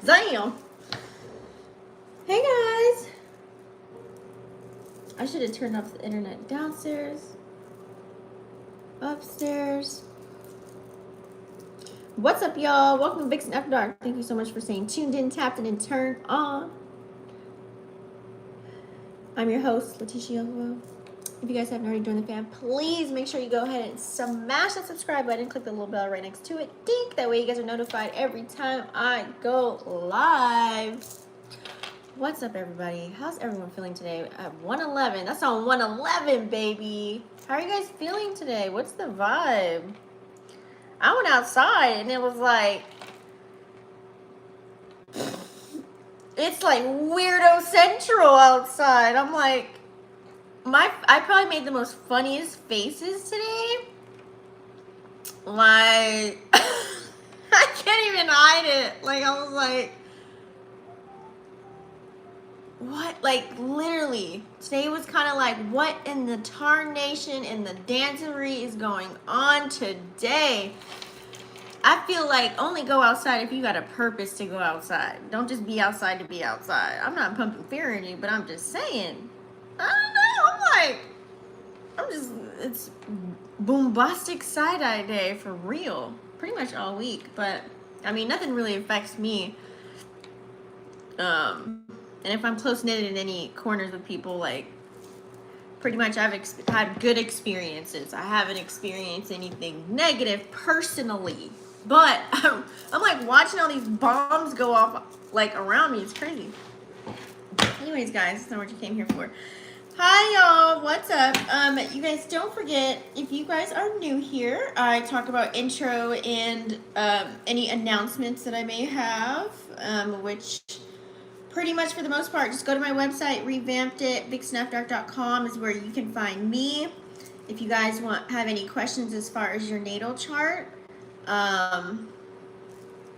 Damn. Hey guys. I should have turned off the internet downstairs. Upstairs. What's up, y'all? Welcome to Vixen After Dark. Thank you so much for staying tuned in, tapped in, and turned on. I'm your host, Leticia. If you guys haven't already joined the fam, please make sure you go ahead and smash that subscribe button. Click the little bell right next to it. Dink. That way you guys are notified every time I go live. What's up, everybody? How's everyone feeling today at 111? That's on 111, baby. How are you guys feeling today? What's the vibe? I went outside and it was like, it's like weirdo central outside. I'm like, I probably made the most funniest faces today. Like, I can't even hide it. Like, I was like, what? Like, literally, today was kind of like, what in the tarnation and the dancery is going on today? I feel like only go outside if you got a purpose to go outside. Don't just be outside to be outside. I'm not pumping fear in you, but I'm just saying. I don't know. It's boombastic side-eye day for real. Pretty much all week. But, I mean, nothing really affects me. And if I'm close-knit in any corners with people, like, pretty much I've had good experiences. I haven't experienced anything negative personally. But I'm like watching all these bombs go off like around me. It's crazy. Anyways, guys, that's not what you came here for. Hi, y'all. What's up? You guys don't forget, if you guys are new here, I talk about intro and any announcements that I may have, which pretty much for the most part, just go to my website, revamped it, vixenafterdark.com is where you can find me. If you guys have any questions as far as your natal chart,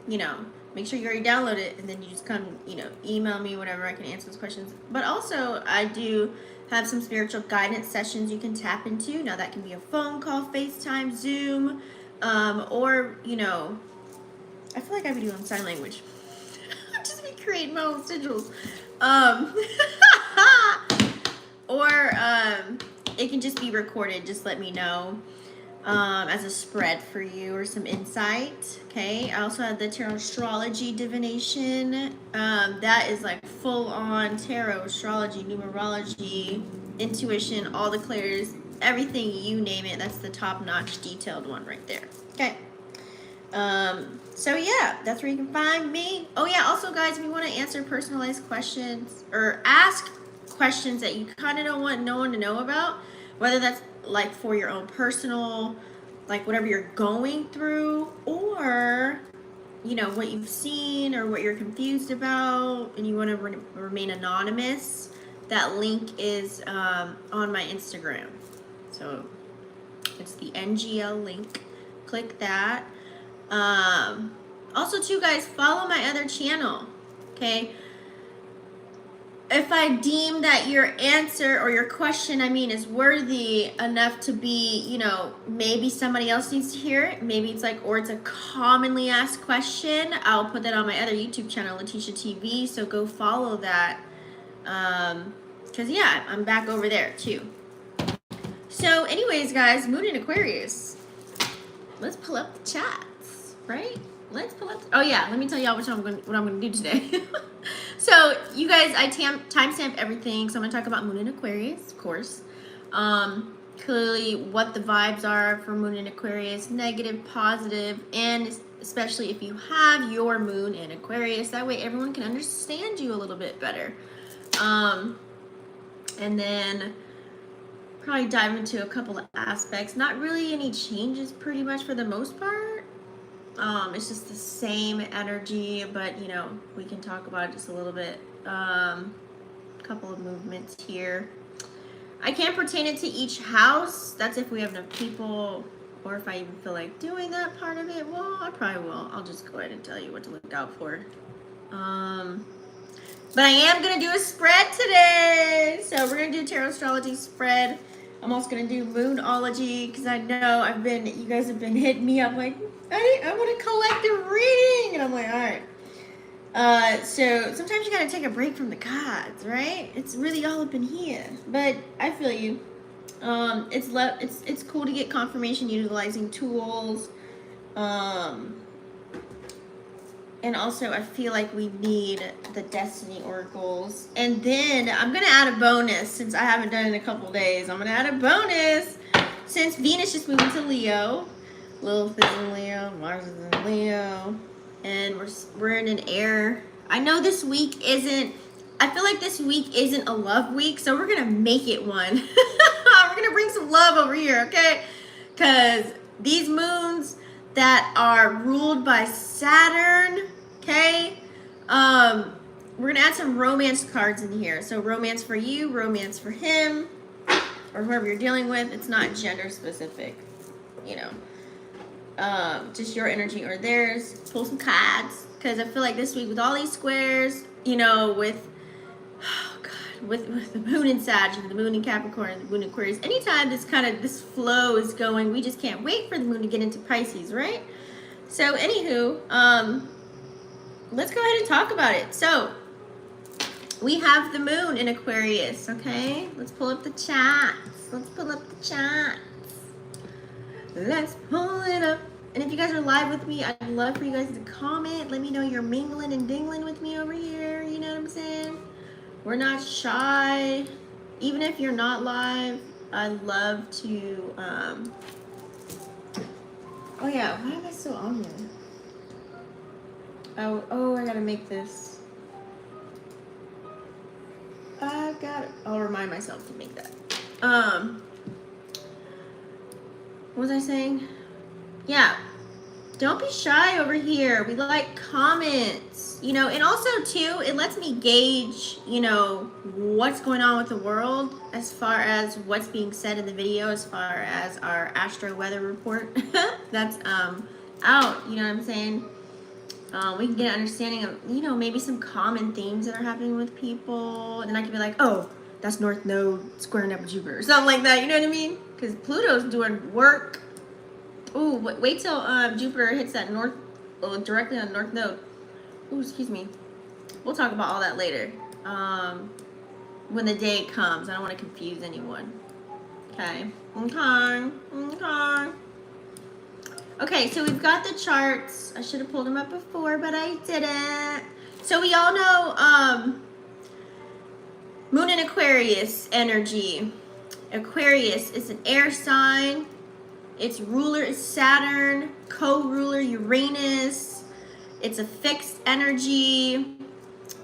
you know, make sure you already download it, and then you just come, you know, email me whenever I can answer those questions. But also, I do have some spiritual guidance sessions you can tap into. Now, that can be a phone call, FaceTime, Zoom, or, you know, I feel like I be doing sign language. Just be creating my own sigils. Or, it can just be recorded. Just let me know. As a spread for you or some insight. Okay, I also have the tarot astrology divination. That is like full on tarot astrology, numerology, intuition, all the clairs, everything you name it. That's the top notch detailed one right there. Okay. So yeah, that's where you can find me. Oh yeah, also guys, if you want to answer personalized questions or ask questions that you kind of don't want no one to know about, whether that's like for your own personal, like whatever you're going through, or you know what you've seen or what you're confused about and you want to remain anonymous, that link is on my Instagram. So it's the NGL link. Click that. Also too, guys, follow my other channel. Okay, if I deem that your answer or your question, is worthy enough to be, you know, maybe somebody else needs to hear it. Maybe it's like, or it's a commonly asked question, I'll put that on my other YouTube channel, Leticia TV. So go follow that. Cause yeah, I'm back over there too. So anyways, guys, Moon in Aquarius. Let's pull up the chats, right? Let's pull up. Oh yeah, let me tell y'all what I'm going to do today. So you guys, I timestamp everything. So I'm going to talk about Moon in Aquarius, of course. Clearly what the vibes are for Moon in Aquarius, negative, positive, and especially if you have your Moon in Aquarius. That way everyone can understand you a little bit better. And then probably dive into a couple of aspects. Not really any changes pretty much for the most part. It's just the same energy, but you know, we can talk about it just a little bit. Couple of movements here. I can't pertain it to each house. That's if we have enough people, or if I even feel like doing that part of it. Well, I probably will. I'll just go ahead and tell you what to look out for. But I am gonna do a spread today. So we're gonna do a tarot astrology spread. I'm also gonna do Moonology because I know you guys have been hitting me up like, I want a collective reading, and I'm like, all right. So sometimes you gotta take a break from the gods, right? It's really all up in here. But I feel you. It's cool to get confirmation utilizing tools. And also I feel like we need the destiny oracles. And then I'm gonna add a bonus since I haven't done it in a couple days. I'm gonna add a bonus since Venus just moved into Leo. Lilith is in Leo, Mars is in Leo, and we're in an air. I know this week isn't, I feel like this week isn't a love week, so we're gonna make it one. We're gonna bring some love over here, okay? Because these moons that are ruled by Saturn, okay? We're gonna add some romance cards in here. So romance for you, romance for him, or whoever you're dealing with. It's not gender specific, you know. Just your energy or theirs. Pull some cards, because I feel like this week with all these squares, you know, with with the moon in Sag and the moon in Capricorn and the moon in Aquarius, anytime this flow is going, we just can't wait for the moon to get into Pisces, right? So anywho, let's go ahead and talk about it. So we have the moon in Aquarius, okay? Let's pull up the chats. Let's pull up the chats. Let's pull it up. And if you guys are live with me, I'd love for you guys to comment. Let me know you're mingling and dingling with me over here. You know what I'm saying? We're not shy. Even if you're not live, I love to, oh yeah, why am I still on there? Oh, I gotta make this. I'll remind myself to make that. What was I saying? Yeah, don't be shy over here. We like comments, you know, and also too, it lets me gauge, you know, what's going on with the world as far as what's being said in the video, as far as our astro weather report that's out, you know what I'm saying? We can get an understanding of, you know, maybe some common themes that are happening with people, and then I can be like, oh, that's North Node squaring up with Jupiter, or something like that, you know what I mean? Because Pluto's doing work. Ooh, wait till Jupiter hits that directly on North Node. Ooh, excuse me. We'll talk about all that later. When the day comes. I don't want to confuse anyone. Okay. Okay, so we've got the charts. I should have pulled them up before, but I didn't. So we all know Moon in Aquarius energy. Aquarius is an air sign. Its ruler is Saturn, co-ruler Uranus. It's a fixed energy.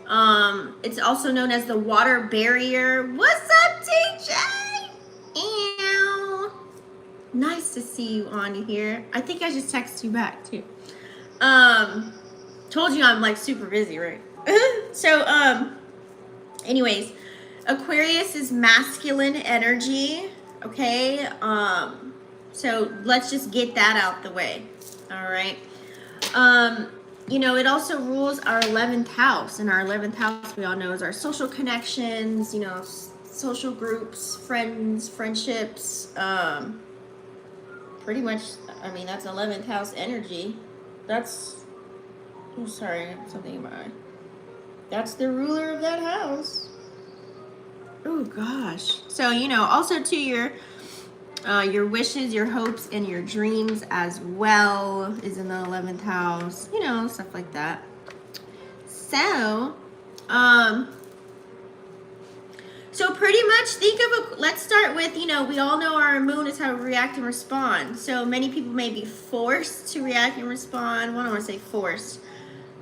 It's also known as the water barrier. What's up, TJ? Ew. Nice to see you on here. I think I just texted you back too. Told you I'm like super busy, right? So, anyways, Aquarius is masculine energy. Okay. So let's just get that out the way. All right. You know, it also rules our 11th house. And our 11th house, we all know, is our social connections, you know, social groups, friends, friendships. Pretty much, I mean, that's 11th house energy. That's, oh, sorry, something in my eye. That's the ruler of that house. Oh, gosh. So, you know, also to your wishes, your hopes, and your dreams as well is in the 11th house, you know, stuff like that. So, so pretty much think of let's start with, you know, we all know our moon is how we react and respond. So many people may be forced to react and respond. Well, I don't want to say forced,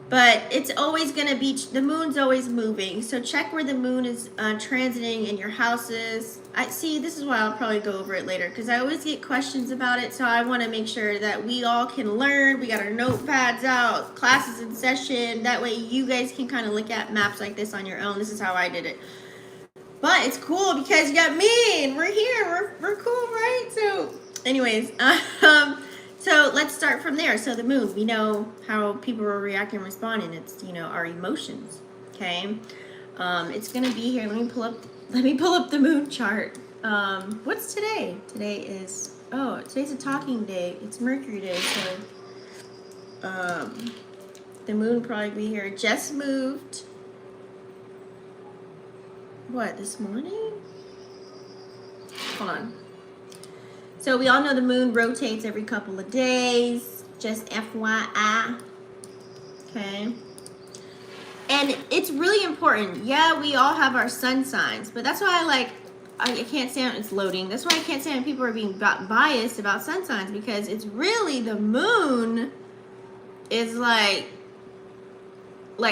but it's always going to be, the moon's always moving. So check where the moon is transiting in your houses. This is why I'll probably go over it later, because I always get questions about it. So I want to make sure that we all can learn. We got our notepads out, classes in session. That way you guys can kind of look at maps like this on your own. This is how I did it. But it's cool because you got me and we're here. We're cool, right? So anyways, so let's start from there. So the moon, we know how people are reacting and responding. It's, you know, our emotions. Okay. It's gonna be here. Let me pull up the moon chart. What's today? Today's a talking day. It's Mercury day, so the the moon will probably be here. Just moved. What, this morning? Hold on. So we all know the moon rotates every couple of days. Just FYI. Okay. And it's really important. Yeah, we all have our sun signs, but that's why I can't stand it's loading. That's why I can't stand when people are being biased about sun signs, because it's really the moon is like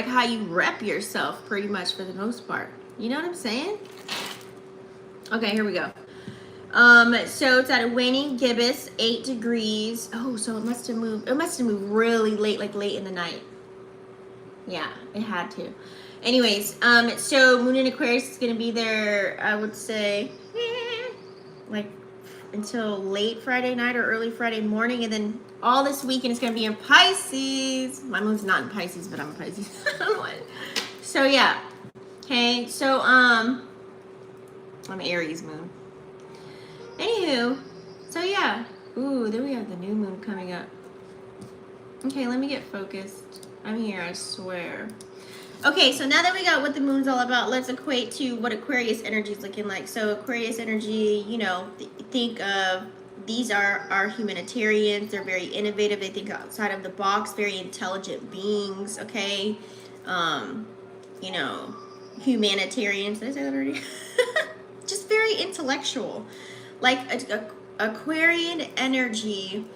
how you rep yourself pretty much for the most part. You know what I'm saying? Okay, here we go. So it's at a waning gibbous, 8 degrees. Oh, so it must have moved. It must have moved really late, like late in the night. Yeah, it had to. Anyways, so Moon in Aquarius is going to be there, I would say, like until late Friday night or early Friday morning. And then all this weekend is going to be in Pisces. My moon's not in Pisces, but I'm a Pisces. So, yeah. Okay, so, I'm Aries moon. Anywho, so yeah. Ooh, then we have the new moon coming up. Okay, let me get focused. I'm here, I swear. Okay, so now that we got what the moon's all about, let's equate to what Aquarius energy is looking like. So Aquarius energy, you know, think of, these are humanitarians. They're very innovative. They think outside of the box, very intelligent beings, okay? You know, humanitarians. Did I say that already? Just very intellectual. Like Aquarian energy.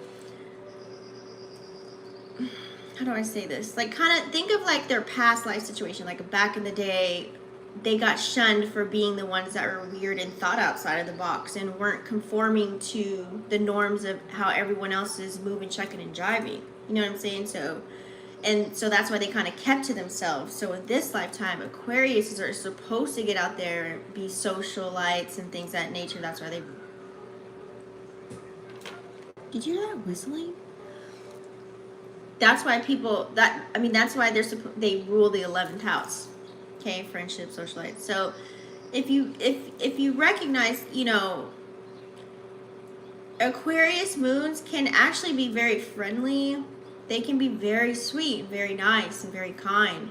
How do I say this? Like, kind of think of like their past life situation. Like back in the day, they got shunned for being the ones that were weird and thought outside of the box and weren't conforming to the norms of how everyone else is moving, chucking, and jiving. You know what I'm saying? So that's why they kind of kept to themselves. So in this lifetime, Aquarius are supposed to get out there and be socialites and things of that nature. That's why they... Did you hear that whistling? That's why people, that's why they rule the 11th house. Okay, friendship, socialites. So if you recognize, you know, Aquarius moons can actually be very friendly. They can be very sweet, very nice, and very kind.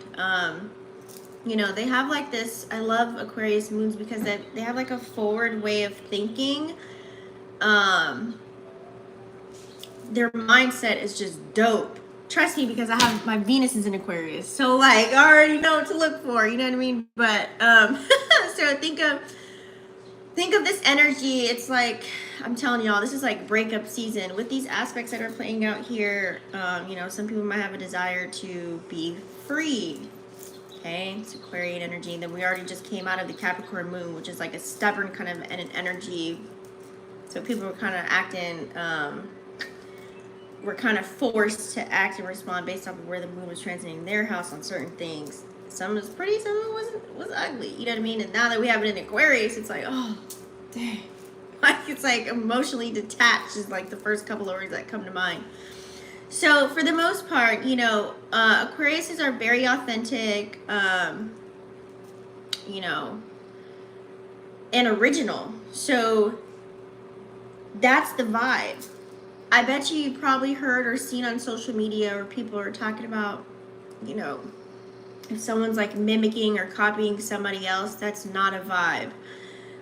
You know, they have like this, I love Aquarius moons because they have like a forward way of thinking. Their mindset is just dope. Trust me, because I have my Venus is in Aquarius, so like I already know what to look for. You know what I mean? But so think of this energy. It's like, I'm telling y'all, this is like breakup season with these aspects that are playing out here. You know, some people might have a desire to be free. Okay, it's Aquarian energy. And then we already just came out of the Capricorn moon, which is like a stubborn kind of an energy. So people were kind of acting. We're kind of forced to act and respond based off of where the moon was transiting their house on certain things. Some was pretty, some of it was ugly. You know what I mean? And now that we have it in Aquarius, it's like, oh, dang. Like, it's like emotionally detached is like the first couple of words that come to mind. So for the most part, you know, Aquariuses are very authentic, you know, and original. So that's the vibe. I bet you've probably heard or seen on social media or people are talking about, you know, if someone's like mimicking or copying somebody else, that's not a vibe.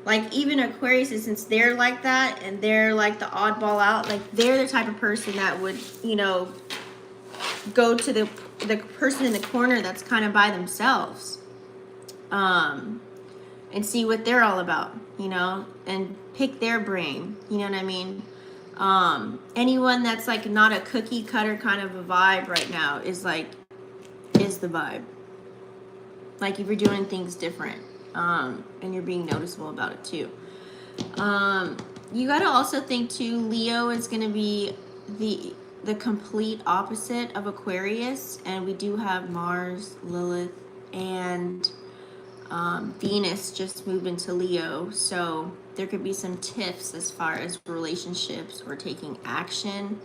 Like even Aquarius, since they're like that and they're like the oddball out, like they're the type of person that would, you know, go to the person in the corner that's kind of by themselves, and see what they're all about, you know, and pick their brain, you know what I mean? Anyone that's like not a cookie cutter kind of a vibe right now is the vibe. Like if you're doing things different, and you're being noticeable about it too. You got to also think too, Leo is going to be the complete opposite of Aquarius, and we do have Mars, Lilith, and Venus just moved into Leo, so there could be some tiffs as far as relationships or taking action.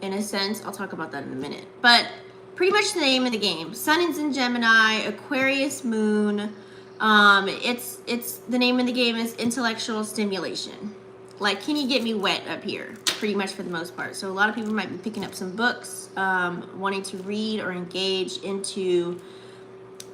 In a sense, I'll talk about that in a minute. But pretty much the name of the game. Sun is in Gemini, Aquarius moon. It's the name of the game is intellectual stimulation. Like, can you get me wet up here? pretty much for the most part. So a lot of people might be picking up some books, wanting to read or engage into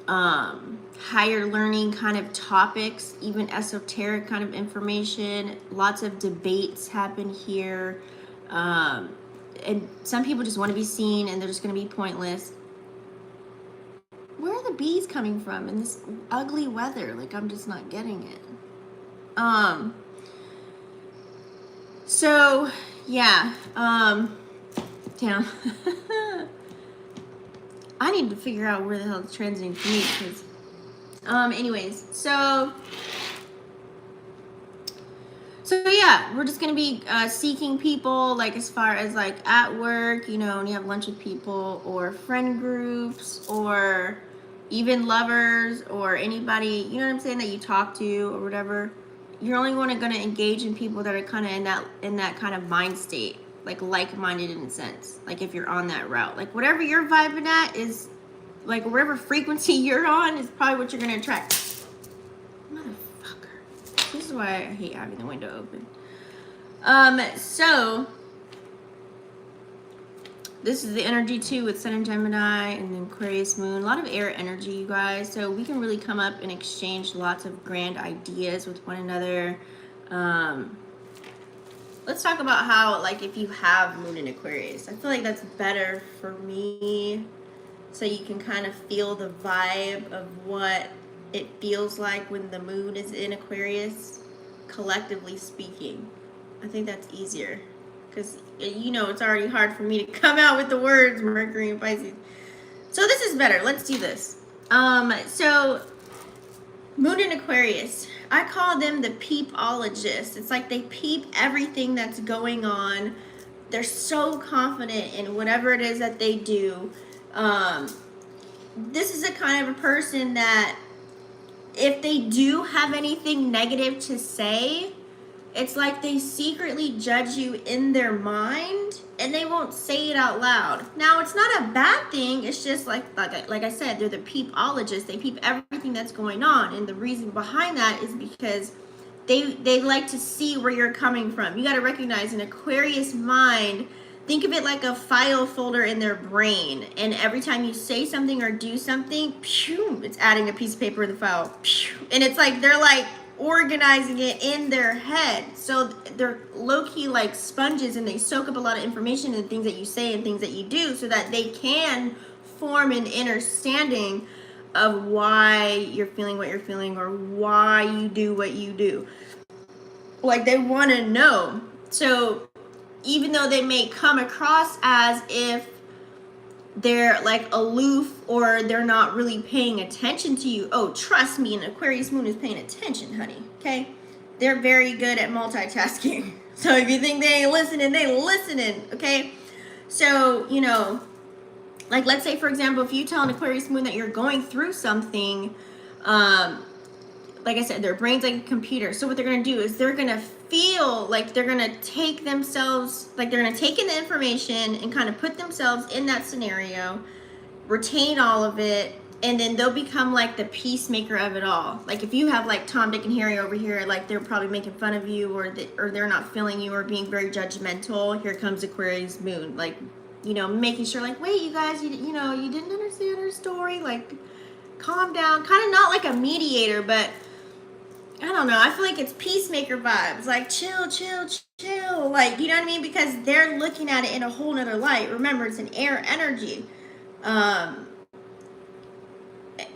higher learning kind of topics, even esoteric kind of information. Lots of debates happen here. And some people just want to be seen and they're just going to be pointless. Where are the bees coming from in this ugly weather? Like, I'm just not getting it. So yeah, damn. I need to figure out where the hell it's transiting for me, because anyways, so yeah, we're just gonna be seeking people, like, as far as like at work, you know, when you have lunch with people, or friend groups, or even lovers, or anybody, you know what I'm saying, that you talk to or whatever. You're only going to engage in people that are kind of in that kind of mind state, like-minded in a sense. Like, if you're on that route, like whatever you're vibing at is, like, whatever frequency you're on is probably what you're going to attract. Motherfucker. This is why I hate having the window open. So this is the energy too, with Sun and Gemini and then Aquarius moon. A lot of air energy, you guys. So we can really come up and exchange lots of grand ideas with one another. Let's talk about how, like, if you have moon in Aquarius, I feel like that's better for me. So you can kind of feel the vibe of what it feels like when the moon is in Aquarius, collectively speaking. I think that's easier. Because, you know, it's already hard for me to come out with the words Mercury and Pisces. So this is better. Let's do this. So moon in Aquarius, I call them the peepologists. It's like they peep everything that's going on. They're so confident in whatever it is that they do. This is a kind of a person that if they do have anything negative to say, it's like they secretly judge you in their mind and they won't say it out loud. Now, it's not a bad thing. It's just like I said, they're the peepologists. They peep everything that's going on. And the reason behind that is because they like to see where you're coming from. You got to recognize an Aquarius mind. Think of it like a file folder in their brain. And every time you say something or do something, pew, it's adding a piece of paper in the file. Pew, and it's like they're like organizing it in their head. So they're low-key like sponges, and they soak up a lot of information and things that you say and things that you do, so that they can form an understanding of why you're feeling what you're feeling, or why you do what you do. Like, they want to know. So even though they may come across as if they're like aloof, or they're not really paying attention to you, oh, trust me, an Aquarius moon is paying attention, honey. Okay, they're very good at multitasking. So if you think they ain't listening, they listening. Okay, so, you know, like, let's say, for example, if you tell an Aquarius moon that you're going through something, like I said, their brain's like a computer. So what they're going to do is they're going to feel like they're going to take themselves, like they're going to take in the information and kind of put themselves in that scenario, retain all of it, and then they'll become like the peacemaker of it all. Like, if you have like Tom, Dick, and Harry over here, like they're probably making fun of you, or they're not feeling you, or being very judgmental. Here comes Aquarius moon, like, you know, making sure, like, wait, you guys, you know, you didn't understand her story. Like, calm down. Kind of not like a mediator, but I don't know. I feel like it's peacemaker vibes. Like, chill, chill, chill. Like, you know what I mean? Because they're looking at it in a whole nother light. Remember, it's an air energy. And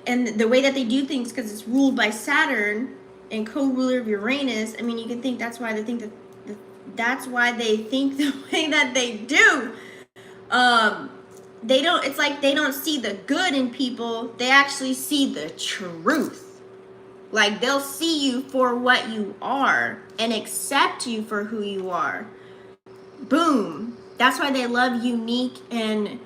the way that they do things, because it's ruled by Saturn and co-ruler of Uranus, I mean, you can think that's why they think that's why they think the way that they do. They don't, it's like they don't see the good in people. They actually see the truth. Like, they'll see you for what you are and accept you for who you are. Boom. That's why they love unique, and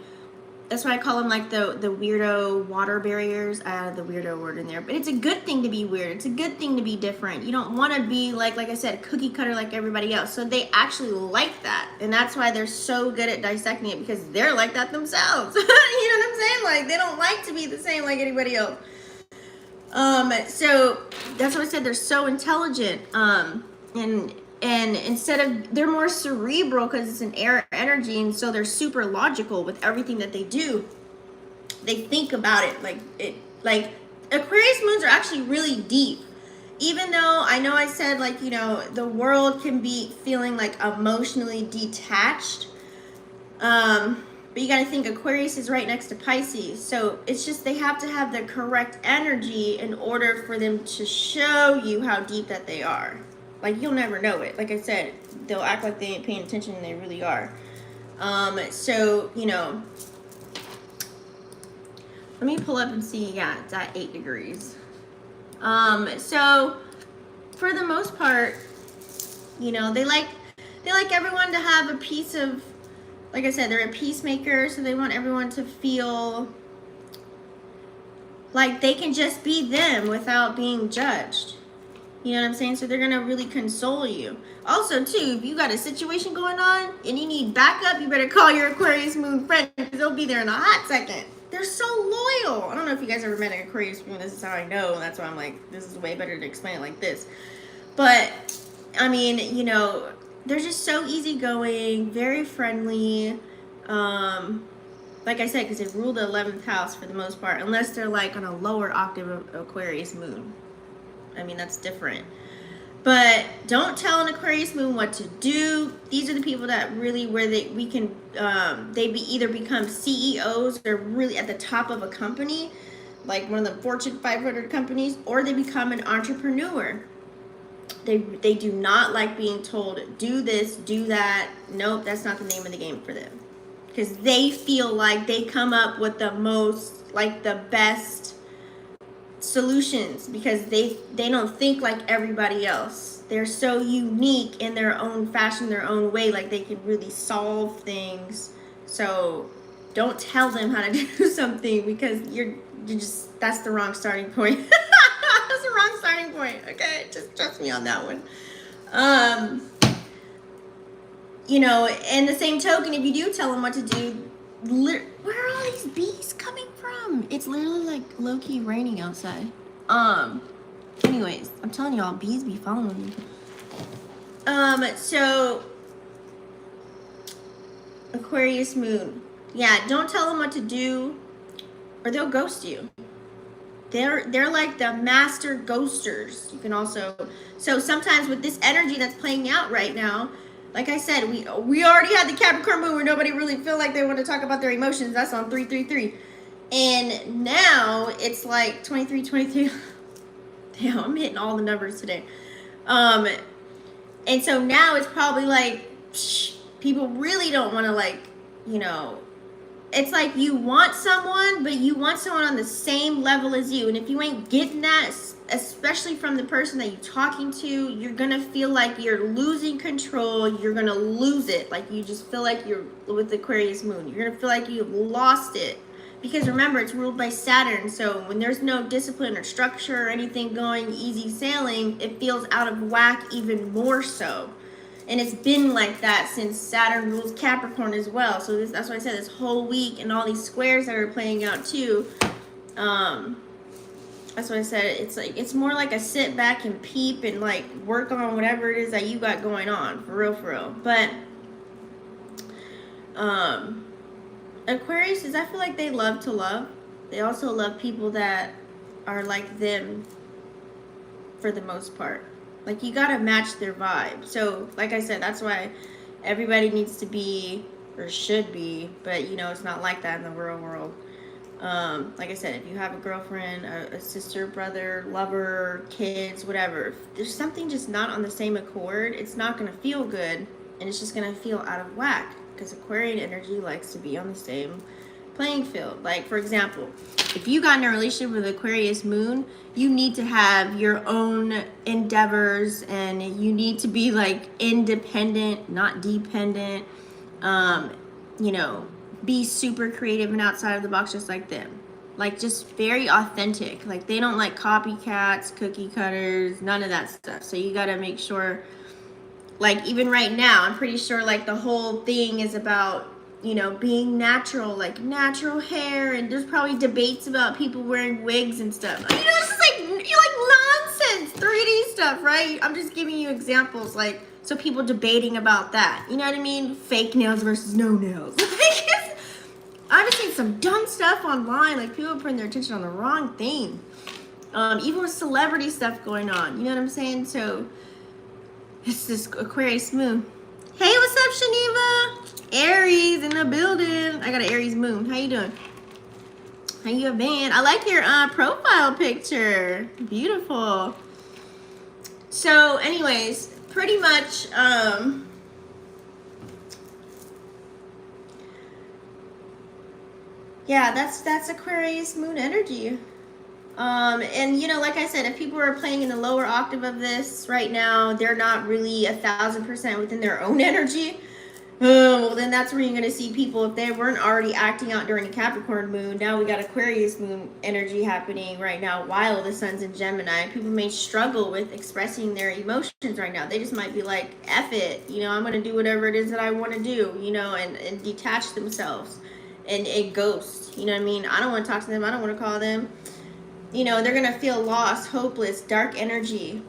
that's why I call them like the weirdo water barriers. I added the weirdo word in there, but it's a good thing to be weird. It's a good thing to be different. You don't want to be like I said, cookie cutter like everybody else. So they actually like that, and that's why they're so good at dissecting it, because they're like that themselves. You know what I'm saying? Like, they don't like to be the same like anybody else. So that's why I said they're so intelligent. And and instead of, they're more cerebral because it's an air energy, and so they're super logical with everything that they do. They think about it like Aquarius moons are actually really deep. Even though I know I said, like, you know, the world can be feeling like emotionally detached, but you got to think Aquarius is right next to Pisces, so it's just they have to have the correct energy in order for them to show you how deep that they are. Like, you'll never know it. Like I said, they'll act like they ain't paying attention, and they really are. So, you know, let me pull up and see. Yeah, it's at 8 degrees. So for the most part, you know, they like everyone to have a piece of, like I said, they're a peacemaker, so they want everyone to feel like they can just be them without being judged. You know what I'm saying? So they're gonna really console you. Also, too, if you got a situation going on and you need backup, you better call your Aquarius moon friend, because they'll be there in a hot second. They're so loyal. I don't know if you guys ever met an Aquarius moon. This is how I know. That's why I'm like, this is way better to explain it like this. But, I mean, you know, they're just so easygoing, very friendly. Like I said, because they rule the 11th house for the most part, unless they're like on a lower octave of Aquarius moon. I mean, that's different. But don't tell an Aquarius moon what to do. These are the people that really, where we can, either become CEOs or really at the top of a company, like one of the Fortune 500 companies, or they become an entrepreneur. They do not like being told, do this, do that. Nope, that's not the name of the game for them. Because they feel like they come up with the most, like the best solutions, because they don't think like everybody else. They're so unique in their own fashion, their own way, like they can really solve things. So don't tell them how to do something, because you're just, that's the wrong starting point. That's the wrong starting point. Okay, just trust me on that one. You know, and the same token, if you do tell them what to do, where are all these bees coming from? It's literally like low-key raining outside. Anyways, I'm telling y'all, bees be following me. So Aquarius moon. Yeah, don't tell them what to do, or they'll ghost you. They're like the master ghosters. You can also, so sometimes with this energy that's playing out right now, like I said, we already had the Capricorn moon where nobody really feel like they want to talk about their emotions. That's on 333. And now it's like 23. Damn, I'm hitting all the numbers today. And so now it's probably like, people really don't want to, like, you know, it's like you want someone, but you want someone on the same level as you. And if you ain't getting that, especially from the person that you're talking to, you're going to feel like you're losing control. You're going to lose it. Like, you just feel like you're with the Aquarius moon. You're going to feel like you've lost it. Because remember, it's ruled by Saturn. So when there's no discipline or structure or anything going easy sailing, it feels out of whack even more so. And it's been like that since Saturn rules Capricorn as well. So that's why I said this whole week, and all these squares that are playing out too. That's why I said it's like, it's more like a sit back and peep and like work on whatever it is that you got going on, for real. But Aquarius is, I feel like they love to love. They also love people that are like them for the most part. Like, you gotta match their vibe. So, like I said, that's why everybody needs to be, or should be, but, you know, it's not like that in the real world. Like I said, if you have a girlfriend, a sister, brother, lover, kids, whatever, if there's something just not on the same accord, it's not gonna feel good, and it's just gonna feel out of whack, because Aquarian energy likes to be on the same playing field. Like, for example, if you got in a relationship with Aquarius moon, you need to have your own endeavors, and you need to be like independent, not dependent. You know, be super creative and outside of the box, just like them. Like, just very authentic. Like, they don't like copycats, cookie cutters, none of that stuff. So you got to make sure, like, even right now, I'm pretty sure like the whole thing is about, you know, being natural, like natural hair, and there's probably debates about people wearing wigs and stuff. You know, it's just like, you're like nonsense, 3D stuff, right? I'm just giving you examples. Like, So people debating about that. You know what I mean? Fake nails versus no nails. I've just seen some dumb stuff online. Like people putting their attention on the wrong thing. Even with celebrity stuff going on. You know what I'm saying? So it's this Aquarius moon. Hey, what's up, Shaniva? Aries in the building. I got an Aries moon. How you doing? How you been? I like your profile picture. Beautiful. So anyways, pretty much yeah, that's Aquarius moon energy. And you know, like I said, if people are playing in the lower octave of this right now, they're not really 1,000% within their own energy. Well, then that's where you're going to see people, if they weren't already acting out during the Capricorn moon, now we got Aquarius moon energy happening right now while the sun's in Gemini. People may struggle with expressing their emotions right now. They just might be like, F it, you know, I'm going to do whatever it is that I want to do, you know, and detach themselves and ghost, you know what I mean? I don't want to talk to them. I don't want to call them. You know, they're going to feel lost, hopeless, dark energy.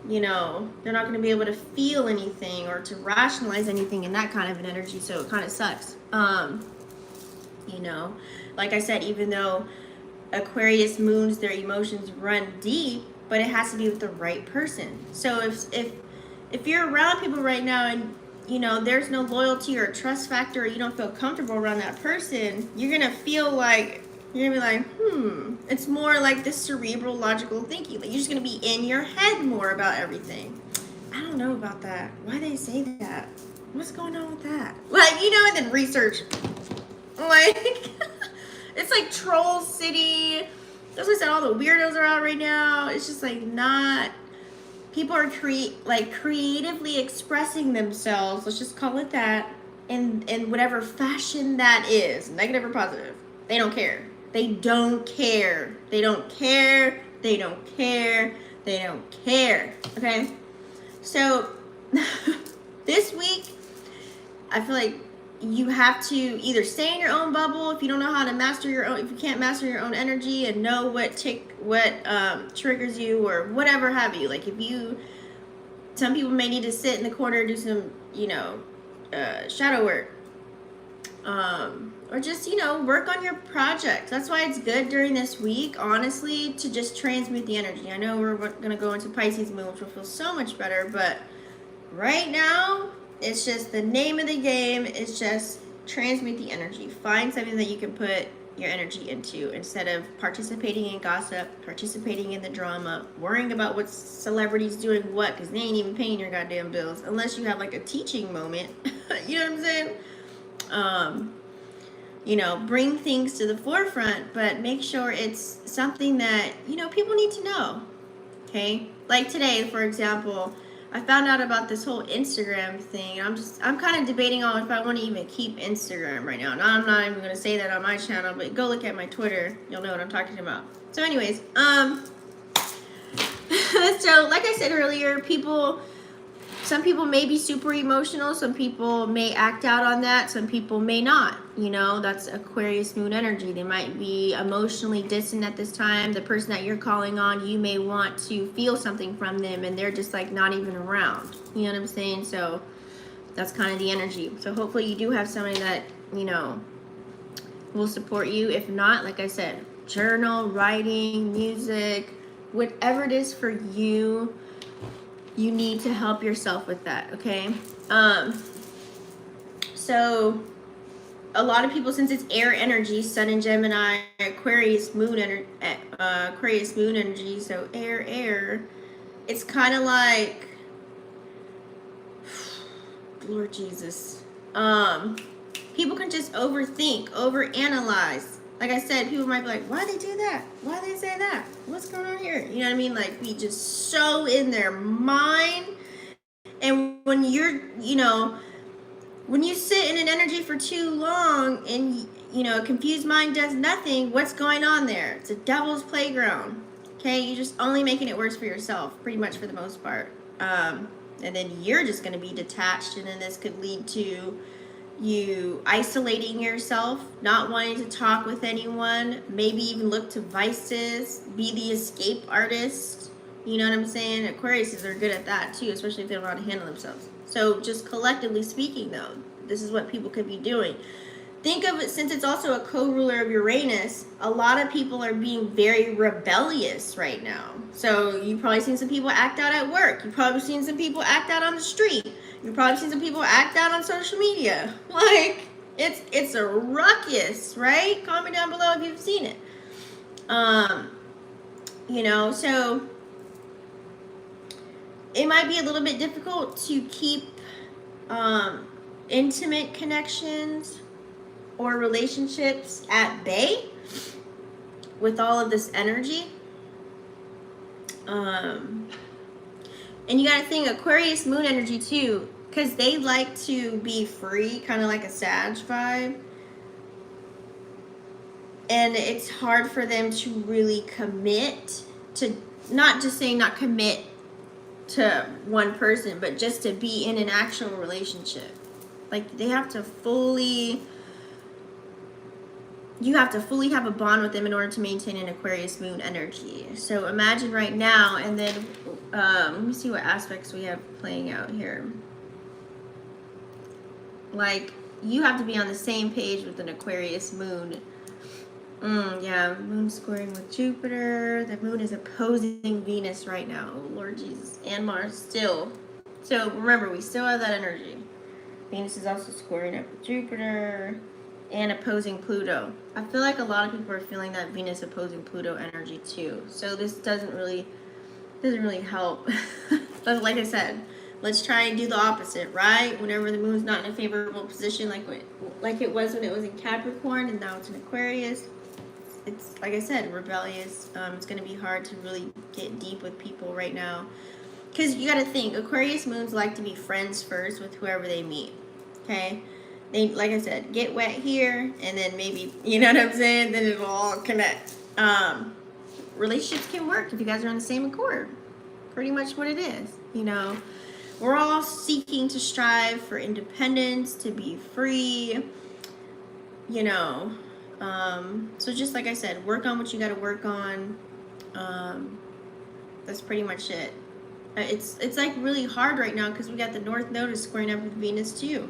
You know, they're not going to be able to feel anything or to rationalize anything in that kind of an energy, so it kind of sucks. You know, like I said, even though Aquarius moons, their emotions run deep, but it has to be with the right person. So if you're around people right now and, you know, there's no loyalty or trust factor, or you don't feel comfortable around that person, you're going to feel like, you're gonna be like, it's more like this cerebral, logical thinking. Like you're just gonna be in your head more about everything. I don't know about that. Why they say that? What's going on with that? Like, you know, and then research. Like, it's like Troll City. That's why I said all the weirdos are out right now. It's just like not. People are creatively expressing themselves. Let's just call it that. In whatever fashion that is, negative or positive. They don't care. They don't care. They don't care. They don't care. They don't care. Okay? So, this week, I feel like you have to either stay in your own bubble if you don't know how to master your own, if you can't master your own energy and know what triggers you or whatever have you. Like some people may need to sit in the corner and do some, you know, shadow work. Or just, you know, work on your project. That's why it's good during this week, honestly, to just transmute the energy. I know we're going to go into Pisces moon, which will feel so much better, but right now, it's just the name of the game is just transmute the energy. Find something that you can put your energy into instead of participating in gossip, participating in the drama, worrying about what celebrities doing what, because they ain't even paying your goddamn bills, unless you have like a teaching moment. You know what I'm saying? You know, bring things to the forefront, but make sure it's something that, you know, people need to know. Okay? Like today, for example, I found out about this whole Instagram thing. I'm kind of debating on if I want to even keep Instagram right now. Now, I'm not even going to say that on my channel, but go look at my Twitter. You'll know what I'm talking about. So anyways, so like I said earlier, some people may be super emotional. Some people may act out on that. Some people may not. You know, that's Aquarius moon energy. They might be emotionally distant at this time. The person that you're calling on, you may want to feel something from them, and they're just like not even around. You know what I'm saying? So that's kind of the energy. So hopefully you do have somebody that, you know, will support you. If not, like I said, journal, writing, music, whatever it is for you. You need to help yourself with that, okay? So a lot of people, since it's air energy, Sun in Gemini, Aquarius moon energy, so air, it's kind of like, Lord Jesus, people can just overthink, overanalyze. Like I said, people might be like, why they do that? Why they say that? What's going on here? You know what I mean? Like, be just so in their mind. And when you're, you know, when you sit in an energy for too long and, you know, a confused mind does nothing, what's going on there? It's a devil's playground. Okay? You're just only making it worse for yourself, pretty much for the most part. And then you're just going to be detached, and then this could lead to you isolating yourself, not wanting to talk with anyone, maybe even look to vices, be the escape artist, You know what I'm saying? Aquariuses are good at that too, especially if they don't know how to handle themselves. So just collectively speaking though, this is what people could be doing. Think of it, since it's also a co-ruler of Uranus, a lot of people are being very rebellious right now. So you've probably seen some people act out at work. You've probably seen some people act out on the street. You've probably seen some people act out on social media. Like, it's a ruckus, right? Comment down below if you've seen it. You know, so it might be a little bit difficult to keep intimate connections or relationships at bay with all of this energy. And you gotta think Aquarius moon energy too, because they like to be free, kind of like a Sag vibe. And it's hard for them to really commit to, not just saying not commit to one person, but just to be in an actual relationship. Like, they have to fully, you have to fully have a bond with them in order to maintain an Aquarius moon energy. So imagine right now, and then let me see what aspects we have playing out here. Like, you have to be on the same page with an Aquarius moon. Yeah, moon squaring with Jupiter. The moon is opposing Venus right now. Oh, Lord Jesus. And Mars still. So remember, we still have that energy. Venus is also squaring up with Jupiter and opposing Pluto. I feel like a lot of people are feeling that Venus opposing Pluto energy too. So this doesn't really help. But like I said, let's try and do the opposite, right? Whenever the moon's not in a favorable position, like it was when it was in Capricorn, and now it's in Aquarius. It's, like I said, rebellious. It's going to be hard to really get deep with people right now. Because you got to think, Aquarius moons like to be friends first with whoever they meet. Okay? They, like I said, get wet here, and then maybe, you know what I'm saying? Then it'll all connect. Relationships can work if you guys are on the same accord. Pretty much what it is, you know? We're all seeking to strive for independence, to be free, you know. So just like I said, work on what you got to work on. That's pretty much it. It's like really hard right now because we got the North Node squaring up with Venus too.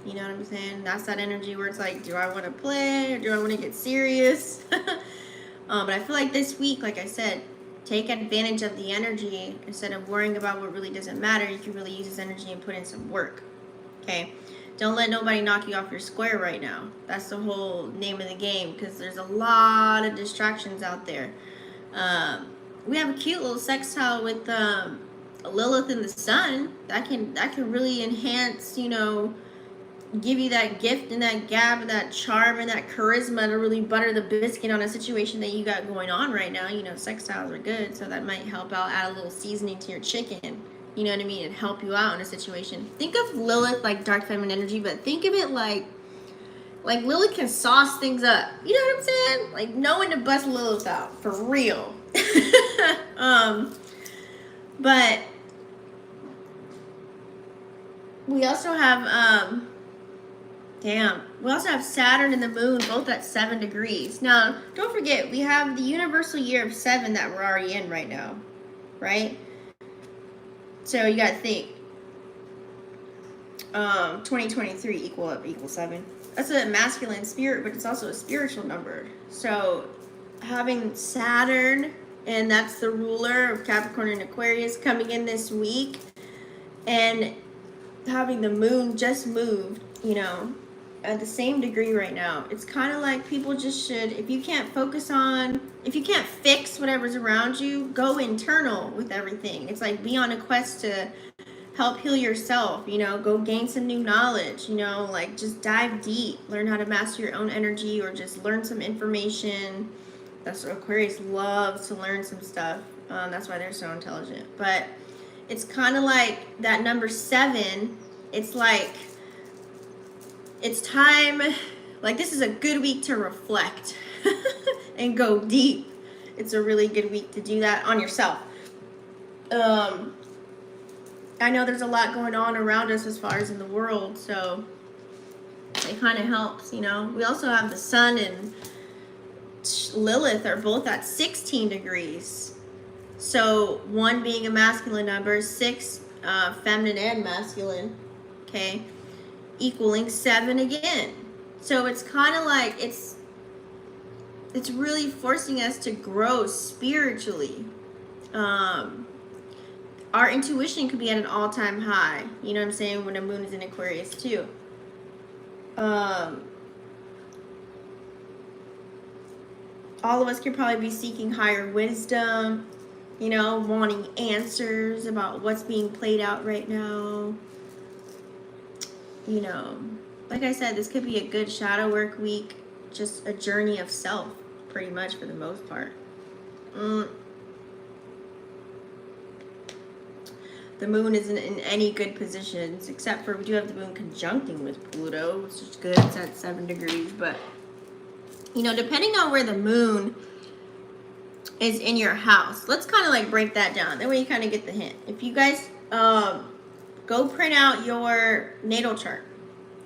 You know what I'm saying? That's that energy where it's like, do I want to play or do I want to get serious? But I feel like this week, like I said, take advantage of the energy. Instead of worrying about what really doesn't matter, you can really use this energy and put in some work. Okay? Don't let nobody knock you off your square right now. That's the whole name of the game, because there's a lot of distractions out there. We have a cute little sextile with Lilith and the Sun. That can really enhance, you know, give you that gift and that gab and that charm and that charisma to really butter the biscuit on a situation that you got going on right now. You know, sextiles are good, so that might help out, add a little seasoning to your chicken. You know what I mean? And help you out in a situation. Think of Lilith like dark feminine energy, but think of it like Lilith can sauce things up. You know what I'm saying? Like knowing to bust Lilith out for real. But we also have we also have Saturn and the Moon both at 7 degrees. Now, don't forget, we have the universal year of 7 that we're already in right now, right? So you gotta think, 2023 equals 7. That's a masculine spirit, but it's also a spiritual number. So having Saturn, and that's the ruler of Capricorn and Aquarius, coming in this week, and having the moon just moved, you know, at the same degree right now. It's kind of like people just should, if you can't fix whatever's around you, go internal with everything. It's like be on a quest to help heal yourself, you know, go gain some new knowledge, you know, like just dive deep, learn how to master your own energy, or just learn some information. That's what Aquarius loves, to learn some stuff. That's why they're so intelligent. But it's kind of like that number 7. It's like, it's time, like this is a good week to reflect and go deep. It's a really good week to do that on yourself. I know there's a lot going on around us as far as in the world, so it kind of helps, you know. We also have the Sun and Lilith are both at 16 degrees. So 1 being a masculine number, 6 feminine and masculine, okay, equaling 7 again. So it's kind of like it's really forcing us to grow spiritually. Our intuition could be at an all-time high, you know what I'm saying, when the moon is in Aquarius too. All of us could probably be seeking higher wisdom, you know, wanting answers about what's being played out right now. You know, like I said, this could be a good shadow work week, just a journey of self, pretty much for the most part. The moon isn't in any good positions, except for we do have the moon conjuncting with Pluto, which is good. It's at 7 degrees. But, you know, depending on where the moon is in your house, let's kind of like break that down. That way you kind of get the hint. If you guys go print out your natal chart,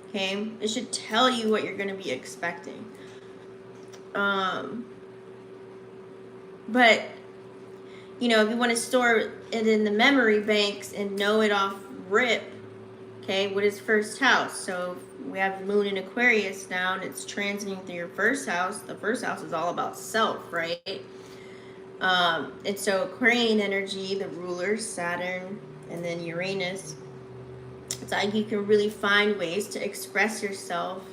okay? It should tell you what you're going to be expecting. But, you know, if you want to store it in the memory banks and know it off rip, okay, what is first house? So we have the moon in Aquarius now, and it's transiting through your first house. The first house is all about self, right? And so Aquarian energy, the ruler, Saturn, and then Uranus, it's like you can really find ways to express yourself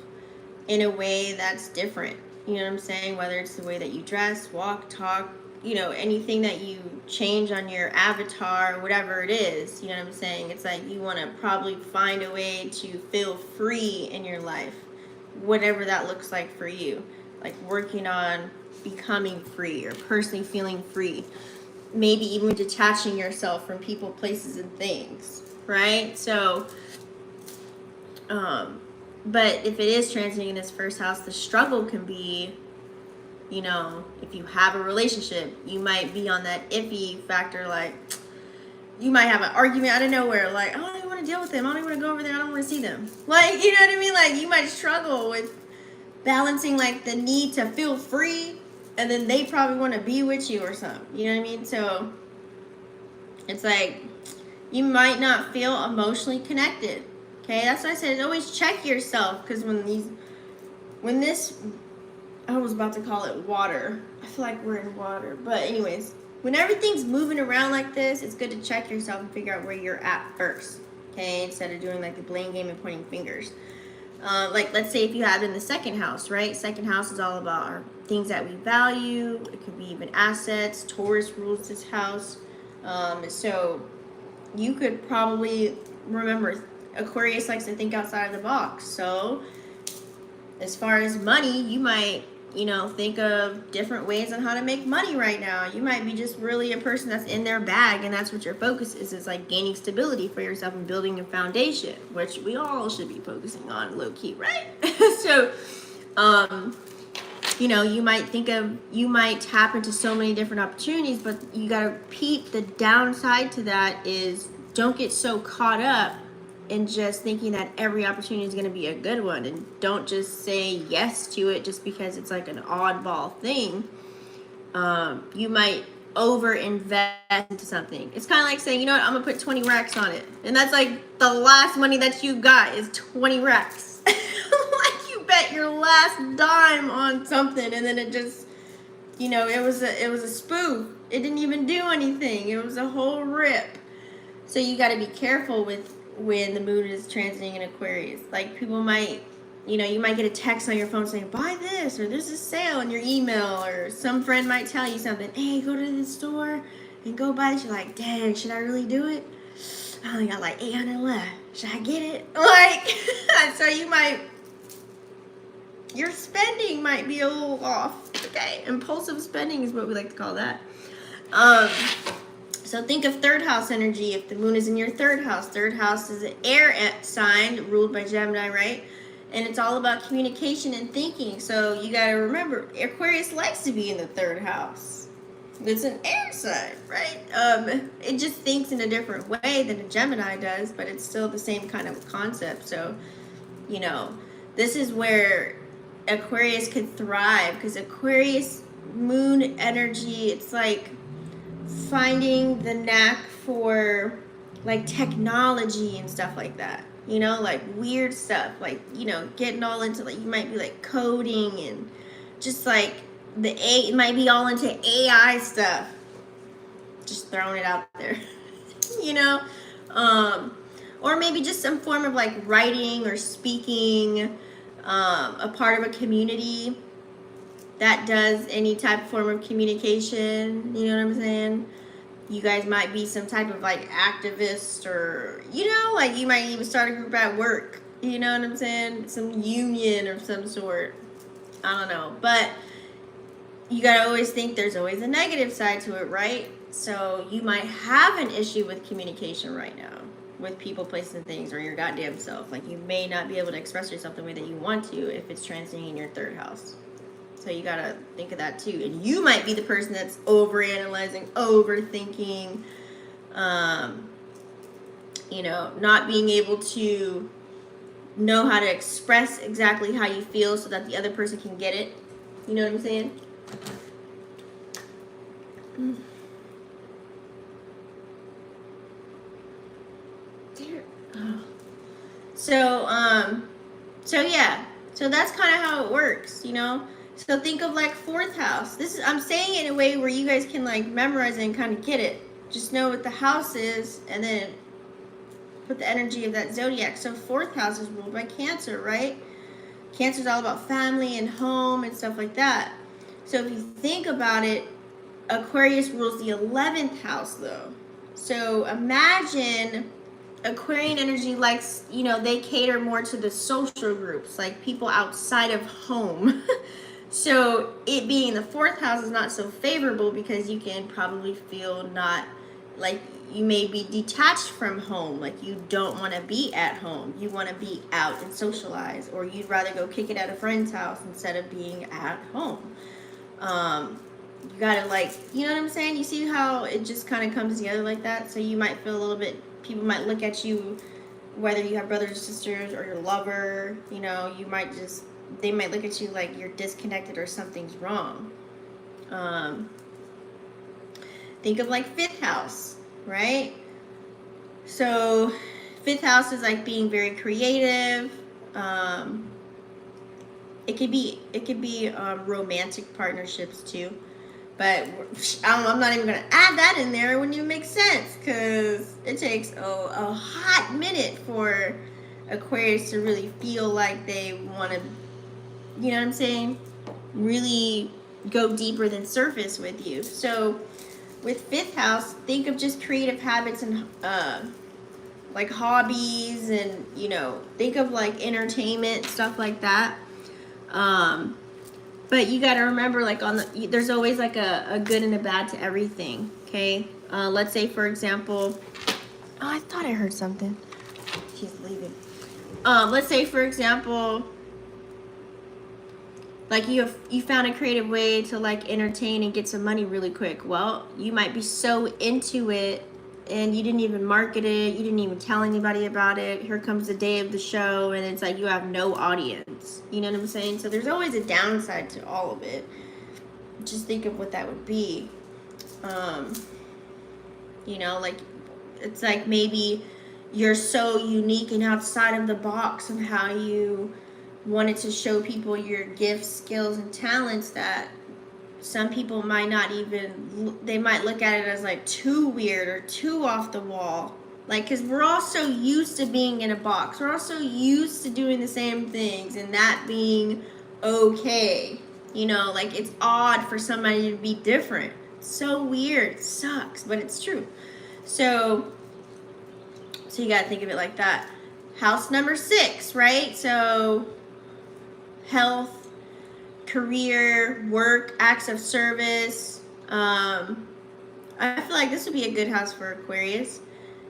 in a way that's different. You know what I'm saying? Whether it's the way that you dress, walk, talk, you know, anything that you change on your avatar, whatever it is, you know what I'm saying? It's like you want to probably find a way to feel free in your life, whatever that looks like for you. Like working on becoming free or personally feeling free. Maybe even detaching yourself from people, places, and things, right? So, but if it is transiting in this first house, the struggle can be, you know, if you have a relationship, you might be on that iffy factor, like, you might have an argument out of nowhere, like, I don't even want to deal with them, I don't even want to go over there, I don't want to see them. Like, you know what I mean? Like, you might struggle with balancing, like, the need to feel free, and then they probably want to be with you or something, you know what I mean? So, it's like, you might not feel emotionally connected, okay? That's why I said, always check yourself, because when this, I was about to call it water. I feel like we're in water. But anyways, when everything's moving around like this, it's good to check yourself and figure out where you're at first. Okay? Instead of doing like the blame game and pointing fingers. Like let's say if you have in the second house, right? Second house is all about our things that we value. It could be even assets. Taurus rules this house. So you could probably remember Aquarius likes to think outside of the box. So as far as money, you might, you know, think of different ways on how to make money right now. You might be just really a person that's in their bag, and that's what your focus is like gaining stability for yourself and building a foundation, which we all should be focusing on low key, right? So, you know, you might tap into so many different opportunities, but you got to peep the downside to that is don't get so caught up and just thinking that every opportunity is going to be a good one, and don't just say yes to it just because it's like an oddball thing. You might over invest into something. It's kind of like saying, you know what, I'm gonna put 20 racks on it, and that's like the last money that you got is 20 racks. Like you bet your last dime on something, and then it just, you know, it was a spoof. It didn't even do anything. It was a whole rip. So you got to be careful with when the moon is transiting in Aquarius. Like people might, you know, you might get a text on your phone saying, buy this, or there's a sale in your email, or some friend might tell you something, hey, go to the store and go buy this. You're like, dang, should I really do it? I only got like 800 left. Should I get it? Like, so your spending might be a little off, okay? Impulsive spending is what we like to call that. So think of third house energy. If the moon is in your third house is an air sign ruled by Gemini, right? And it's all about communication and thinking. So you got to remember, Aquarius likes to be in the third house. It's an air sign, right? It just thinks in a different way than a Gemini does, but it's still the same kind of concept. So, you know, this is where Aquarius could thrive, because Aquarius moon energy, it's like finding the knack for like technology and stuff like that, you know, like weird stuff, like, you know, getting all into, like, you might be like coding and just like it might be all into AI stuff, just throwing it out there. You know, or maybe just some form of like writing or speaking, a part of a community that does any type of form of communication, you know what I'm saying? You guys might be some type of like activist, or, you know, like you might even start a group at work, you know what I'm saying? Some union of some sort. I don't know. But you gotta always think there's always a negative side to it, right? So you might have an issue with communication right now with people, places, and things, or your goddamn self. Like, you may not be able to express yourself the way that you want to if it's transiting in your third house. So you gotta think of that too. And you might be the person that's overanalyzing, overthinking, you know, not being able to know how to express exactly how you feel so that the other person can get it. You know what I'm saying? So yeah, so that's kind of how it works, you know. So think of like fourth house. This is, I'm saying it in a way where you guys can like memorize it and kind of get it. Just know what the house is, and then put the energy of that zodiac. So fourth house is ruled by Cancer, right? Cancer is all about family and home and stuff like that. So if you think about it, Aquarius rules the 11th house though. So imagine Aquarian energy likes, you know, they cater more to the social groups, like people outside of home. So it being the fourth house is not so favorable because you can probably feel not, like, you may be detached from home, like you don't want to be at home. You want to be out and socialize, or you'd rather go kick it at a friend's house instead of being at home. You gotta, like, you know what I'm saying? You see how it just kind of comes together like that? So you might feel a little bit, people might look at you, whether you have brothers or sisters or your lover, you know, you might just, they might look at you like you're disconnected or something's wrong. Think of like fifth house, right? So fifth house is like being very creative. It could be romantic partnerships too. But I'm not even going to add that in there. It wouldn't even make sense because it takes a hot minute for Aquarius to really feel like they want to, you know what I'm saying, really go deeper than surface with you. So with fifth house, think of just creative habits and like hobbies, and, you know, think of like entertainment, stuff like that. But you got to remember, like, there's always like a good and a bad to everything. Okay. Let's say, for example, I thought I heard something. She's leaving. Let's say, for example, like you found a creative way to like entertain and get some money really quick. Well, you might be so into it and you didn't even market it. You didn't even tell anybody about it. Here comes the day of the show and it's like you have no audience. You know what I'm saying? So there's always a downside to all of it. Just think of what that would be. You know, like, it's like maybe you're so unique and outside of the box of how you wanted to show people your gifts, skills, and talents that some people might not even, they might look at it as like too weird or too off the wall. Like, because we're all so used to being in a box. We're all so used to doing the same things and that being okay. You know, like, it's odd for somebody to be different. It's so weird. It sucks, but it's true. So you got to think of it like that. House number 6, right? So health, career, work, acts of service. I feel like this would be a good house for Aquarius,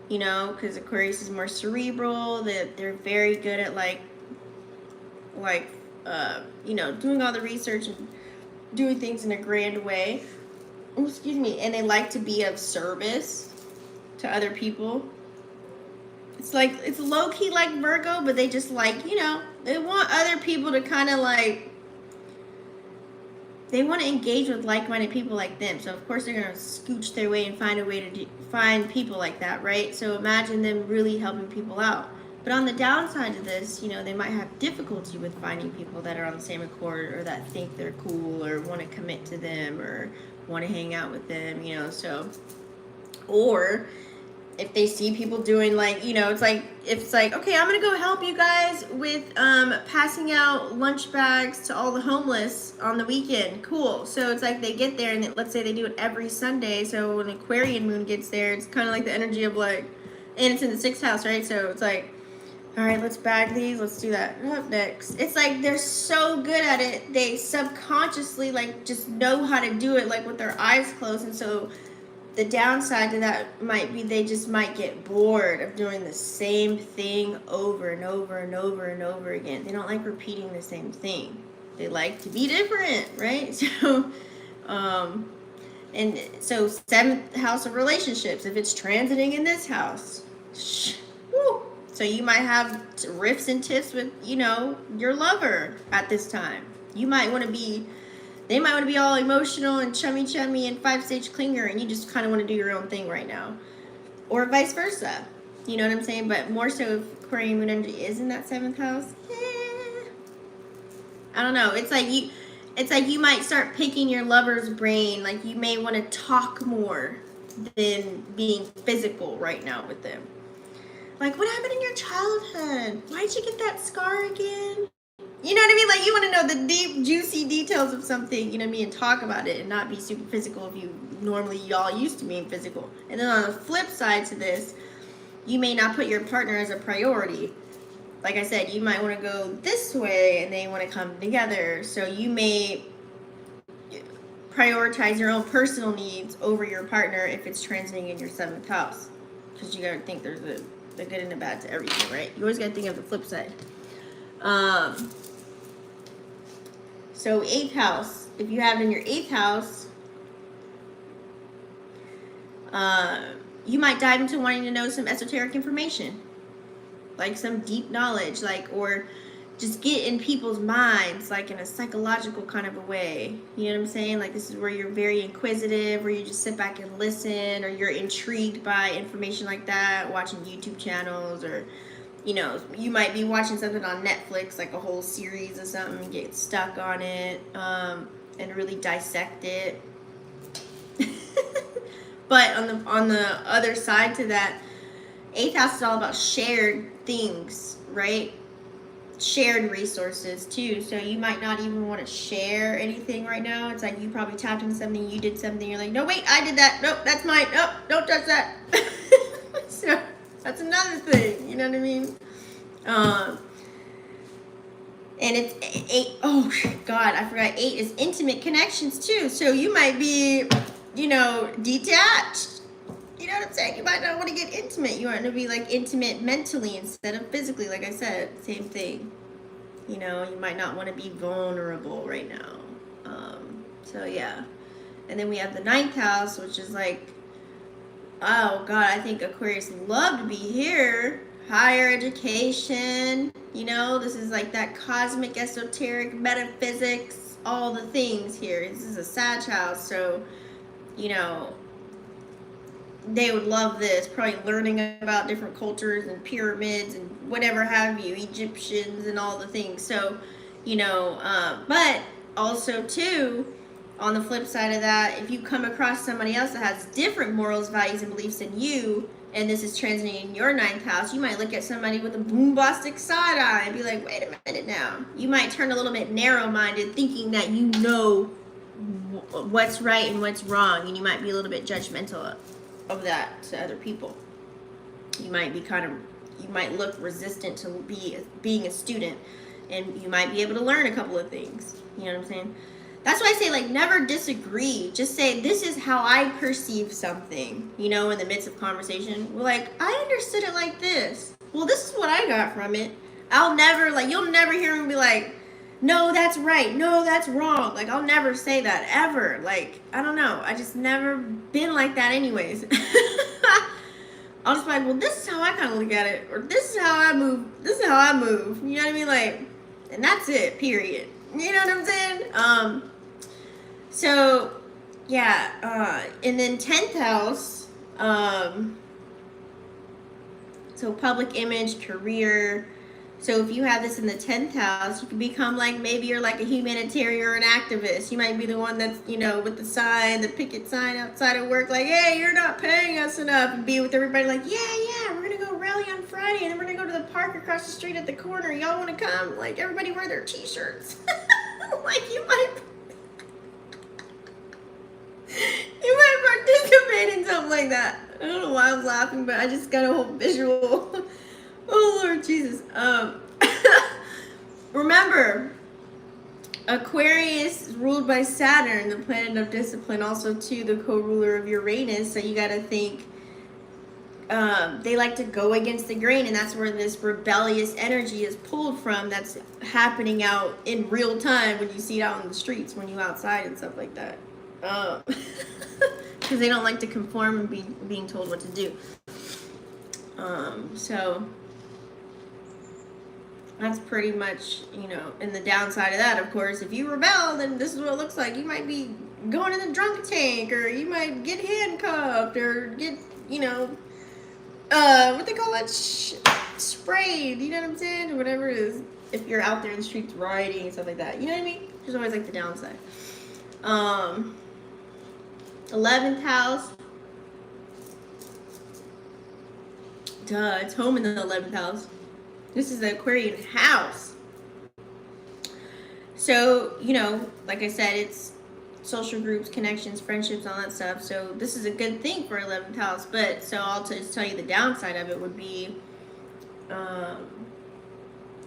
you know, because Aquarius is more cerebral. They're very good at like you know, doing all the research and doing things in a grand way. Excuse me. And they like to be of service to other people. It's like, it's low-key like Virgo, but they just like, you know, they want other people to kind of like they want to engage with like-minded people like them. So of course they're going to scooch their way and find a way to find people like that, right? So imagine them really helping people out. But on the downside of this, you know, they might have difficulty with finding people that are on the same accord, or that think they're cool, or want to commit to them, or want to hang out with them, you know. So, or if they see people doing, like, you know, it's like, okay, I'm gonna go help you guys with passing out lunch bags to all the homeless on the weekend. Cool. So it's like they get there, and let's say they do it every Sunday. So when Aquarian moon gets there, it's kind of like the energy of like, and it's in the 6th house, right? So it's like, all right, let's bag these, let's do that. Up next. It's like they're so good at it, they subconsciously like just know how to do it, like with their eyes closed. And so the downside to that might be they just might get bored of doing the same thing over and over and over and over again. They don't like repeating the same thing. They like to be different, right? So, and so 7th house of relationships, if it's transiting in this house, whoo. So you might have riffs and tiffs with, you know, your lover at this time. You might want to be, they might want to be all emotional and chummy and 5-stage clinger, and you just kind of want to do your own thing right now. Or vice versa. You know what I'm saying? But more so if Aquarian moon energy is in that 7th house. I don't know. It's like you might start picking your lover's brain. Like you may want to talk more than being physical right now with them. Like, what happened in your childhood? Why'd you get that scar again? You know what I mean? Like, you want to know the deep, juicy details of something, you know what I mean? And talk about it and not be super physical if you normally y'all used to being physical. And then on the flip side to this, you may not put your partner as a priority. Like I said, you might want to go this way and they want to come together. So you may prioritize your own personal needs over your partner if it's transiting in your 7th house. Because you got to think there's a good and a bad to everything, right? You always got to think of the flip side. So 8th house, if you have it in your 8th house, you might dive into wanting to know some esoteric information, like some deep knowledge, like, or just get in people's minds, like in a psychological kind of a way. You know what I'm saying? Like this is where you're very inquisitive, where you just sit back and listen, or you're intrigued by information like that, watching YouTube channels, or, you know, you might be watching something on Netflix, like a whole series or something, and get stuck on it, and really dissect it. But on the other side to that, 8th house is all about shared things, right? Shared resources too. So you might not even want to share anything right now. It's like you probably tapped into something, you did something, you're like, no, wait, I did that. Nope, that's mine. Nope, don't touch that. So that's another thing. You know what I mean? And it's 8. Oh God, I forgot. 8 is intimate connections too. So you might be, you know, detached. You know what I'm saying? You might not want to get intimate. You want to be like intimate mentally instead of physically. Like I said, same thing. You know, you might not want to be vulnerable right now. So yeah. And then we have the 9th house, which is like, oh God, I think Aquarius love to be here. Higher education. You know, this is like that cosmic, esoteric, metaphysics, all the things here. This is a Sag house, so, you know, they would love this, probably learning about different cultures and pyramids and whatever have you, Egyptians and all the things. So, you know, but also too, on the flip side of that, if you come across somebody else that has different morals, values, and beliefs than you, and this is transiting in your 9th house, you might look at somebody with a bombastic side eye and be like, wait a minute now. You might turn a little bit narrow-minded, thinking that you know what's right and what's wrong, and you might be a little bit judgmental of that to other people. You might be you might look resistant to being a student, and you might be able to learn a couple of things. You know what I'm saying? That's why I say, like, never disagree. Just say, this is how I perceive something, you know, in the midst of conversation. We're like, I understood it like this. Well, this is what I got from it. I'll never, like, you'll never hear me be like, no, that's right. No, that's wrong. Like, I'll never say that, ever. Like, I don't know. I just never been like that anyways. I'll just be like, well, this is how I kind of look at it. Or this is how I move. This is how I move. You know what I mean? Like, and that's it, period. You know what I'm saying? So, yeah, and then 10th house, so public image, career. So if you have this in the 10th house, you can become like, maybe you're like a humanitarian or an activist. You might be the one that's, you know, with the sign, the picket sign outside of work, like, hey, you're not paying us enough, and be with everybody like, yeah, we're gonna go rally on Friday, and then we're gonna go to the park across the street at the corner. Y'all wanna come? Like, everybody wear their t-shirts. Like, you might participate in something like that. I don't know why I'm laughing, but I just got a whole visual. Oh, Lord Jesus. Remember, Aquarius is ruled by Saturn, the planet of discipline, also too the co-ruler of Uranus. So you got to think they like to go against the grain, and that's where this rebellious energy is pulled from. That's happening out in real time when you see it out in the streets, when you're outside and stuff like that. Because they don't like to conform and being told what to do. So that's pretty much, you know, and the downside of that, of course, if you rebel, then this is what it looks like. You might be going in the drunk tank, or you might get handcuffed, or get, you know, what they call that, sprayed, you know what I'm saying, or whatever it is, if you're out there in the streets rioting and stuff like that, you know what I mean? There's always like the downside. 11th house, duh, it's home in the 11th house. This is the Aquarian house. So, you know, like I said, it's social groups, connections, friendships, all that stuff. So this is a good thing for 11th house. But so I'll just tell you the downside of it would be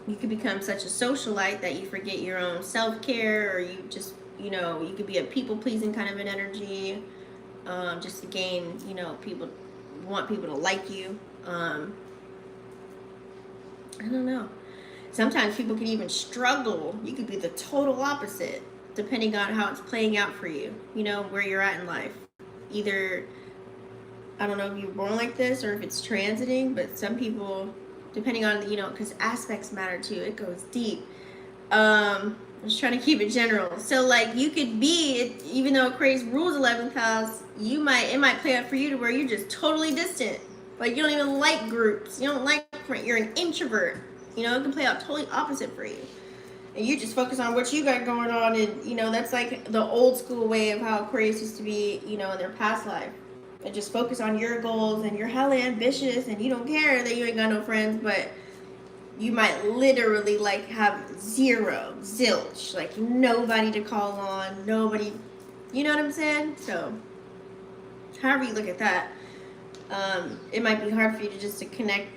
you could become such a socialite that you forget your own self-care, or you just, you know, you could be a people-pleasing kind of an energy, just to gain, you know, people want people to like you. I don't know. Sometimes people can even struggle. You could be the total opposite, depending on how it's playing out for you, you know, where you're at in life. Either, I don't know if you were born like this or if it's transiting, but some people, depending on, you know, because aspects matter too. It goes deep. I'm just trying to keep it general. So, like, you could be, even though Aquarius rules 11th house, it might play out for you to where you're just totally distant. Like, you don't even like groups. You don't like, you're an introvert. You know, it can play out totally opposite for you. And you just focus on what you got going on. And, you know, that's like the old school way of how Aquarius used to be, you know, in their past life. And just focus on your goals, and you're hella ambitious, and you don't care that you ain't got no friends, but you might literally, like, have zilch, like, nobody to call on, nobody, you know what I'm saying? So, however you look at that. It might be hard for you to connect,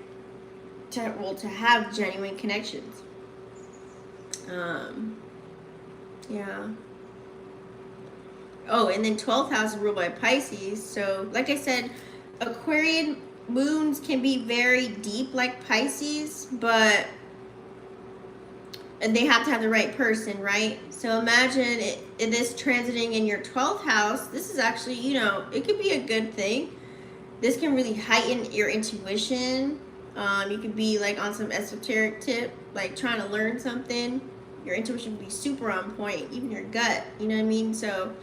to have genuine connections. Yeah. Oh, and then 12th house is ruled by Pisces. So, like I said, Aquarian moons can be very deep like Pisces, but and they have to have the right person, right? So imagine this transiting in your 12th house. This is actually, you know, it could be a good thing. This can really heighten your intuition. You could be like on some esoteric tip, like trying to learn something. Your intuition will be super on point, even your gut, you know what I mean? So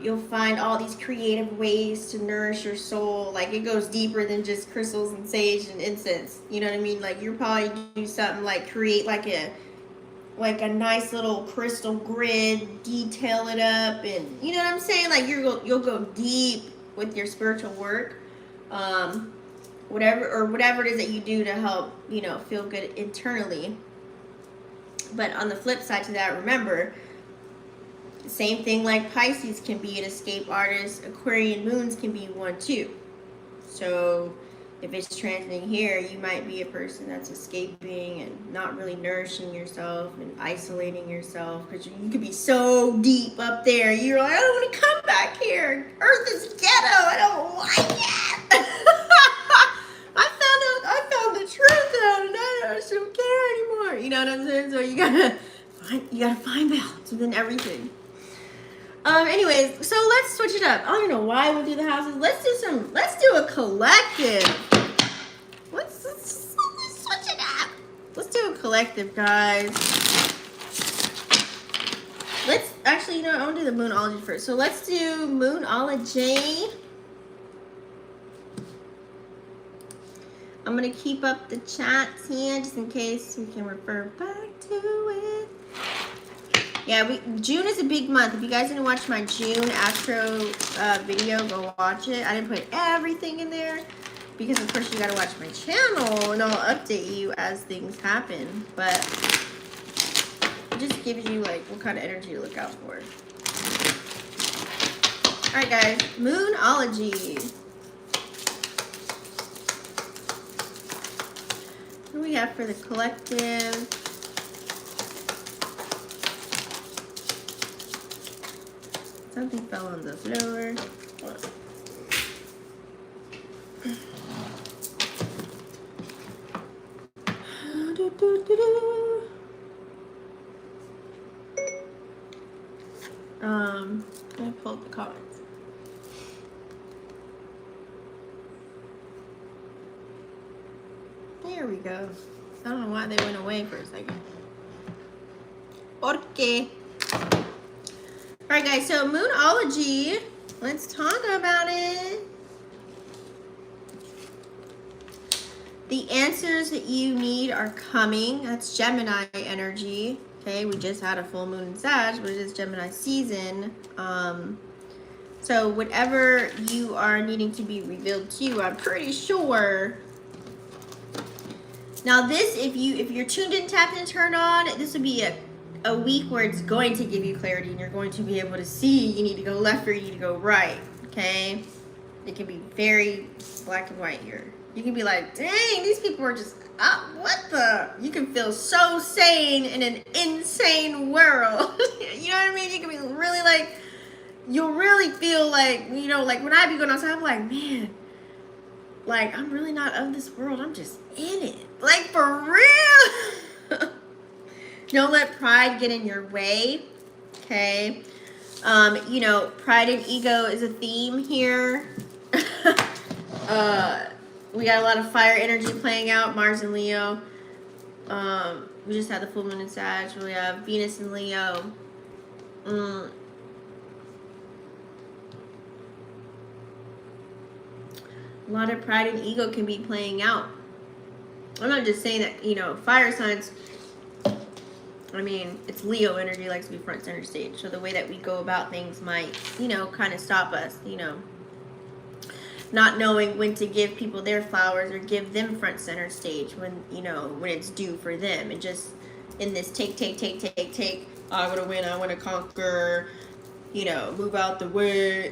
you'll find all these creative ways to nourish your soul. Like, it goes deeper than just crystals and sage and incense, you know what I mean? Like, you'll probably do something like create like a nice little crystal grid, detail it up, and you know what I'm saying? Like, you'll go deep with your spiritual work, whatever it is that you do to help, you know, feel good internally. But on the flip side to that, remember, same thing like Pisces can be an escape artist, Aquarian moons can be one too. So if it's transiting here, you might be a person that's escaping and not really nourishing yourself and isolating yourself, because you could be so deep up there. You're like, I don't want to come back here. Earth is ghetto. I don't like it. I found the truth out, and I just don't care anymore. You know what I'm saying? So you gotta find balance within everything. Anyways, so let's switch it up. I don't know why we'll do the houses. Let's do a collective. Let's switch it up. Let's do a collective, guys. Let's actually, you know, I want to do the Moonology first. So let's do Moonology. I'm going to keep up the chats here just in case we can refer back to it. Yeah, June is a big month. If you guys didn't watch my June astro video, go watch it. I didn't put everything in there because, of course, you got to watch my channel and I'll update you as things happen. But it just gives you, like, what kind of energy to look out for. All right, guys. Moonology. What do we have for the collective? Something fell on the floor. I pulled the cards. There we go. I don't know why they went away for a second. Okay. Alright guys, so Moonology, let's talk about it. The answers that you need are coming. That's Gemini energy. Okay, we just had a full moon in Sag, but it is Gemini season. So whatever you are needing to be revealed to you, I'm pretty sure. Now this, if you're tuned in, tapped in, turned on, this would be a week where it's going to give you clarity and you're going to be able to see you need to go left or you need to go right, okay? It can be very black and white here. You can be like, dang, these people are just, what the? You can feel so sane in an insane world. You know what I mean? You can be really like, you'll really feel like, you know, like when I be going outside, I'm like, man, like I'm really not of this world. I'm just in it. Like for real. Don't let pride get in your way, okay? You know, pride and ego is a theme here. We got a lot of fire energy playing out, Mars and Leo. We just had the full moon in Sag. We have Venus and Leo. A lot of pride and ego can be playing out. I'm not just saying that, you know, fire signs, I mean, it's Leo energy, likes to be front center stage. So the way that we go about things might, you know, kind of stop us, you know. Not knowing when to give people their flowers or give them front center stage when, you know, when it's due for them. And just in this take. I want to win, I want to conquer, you know, move out the way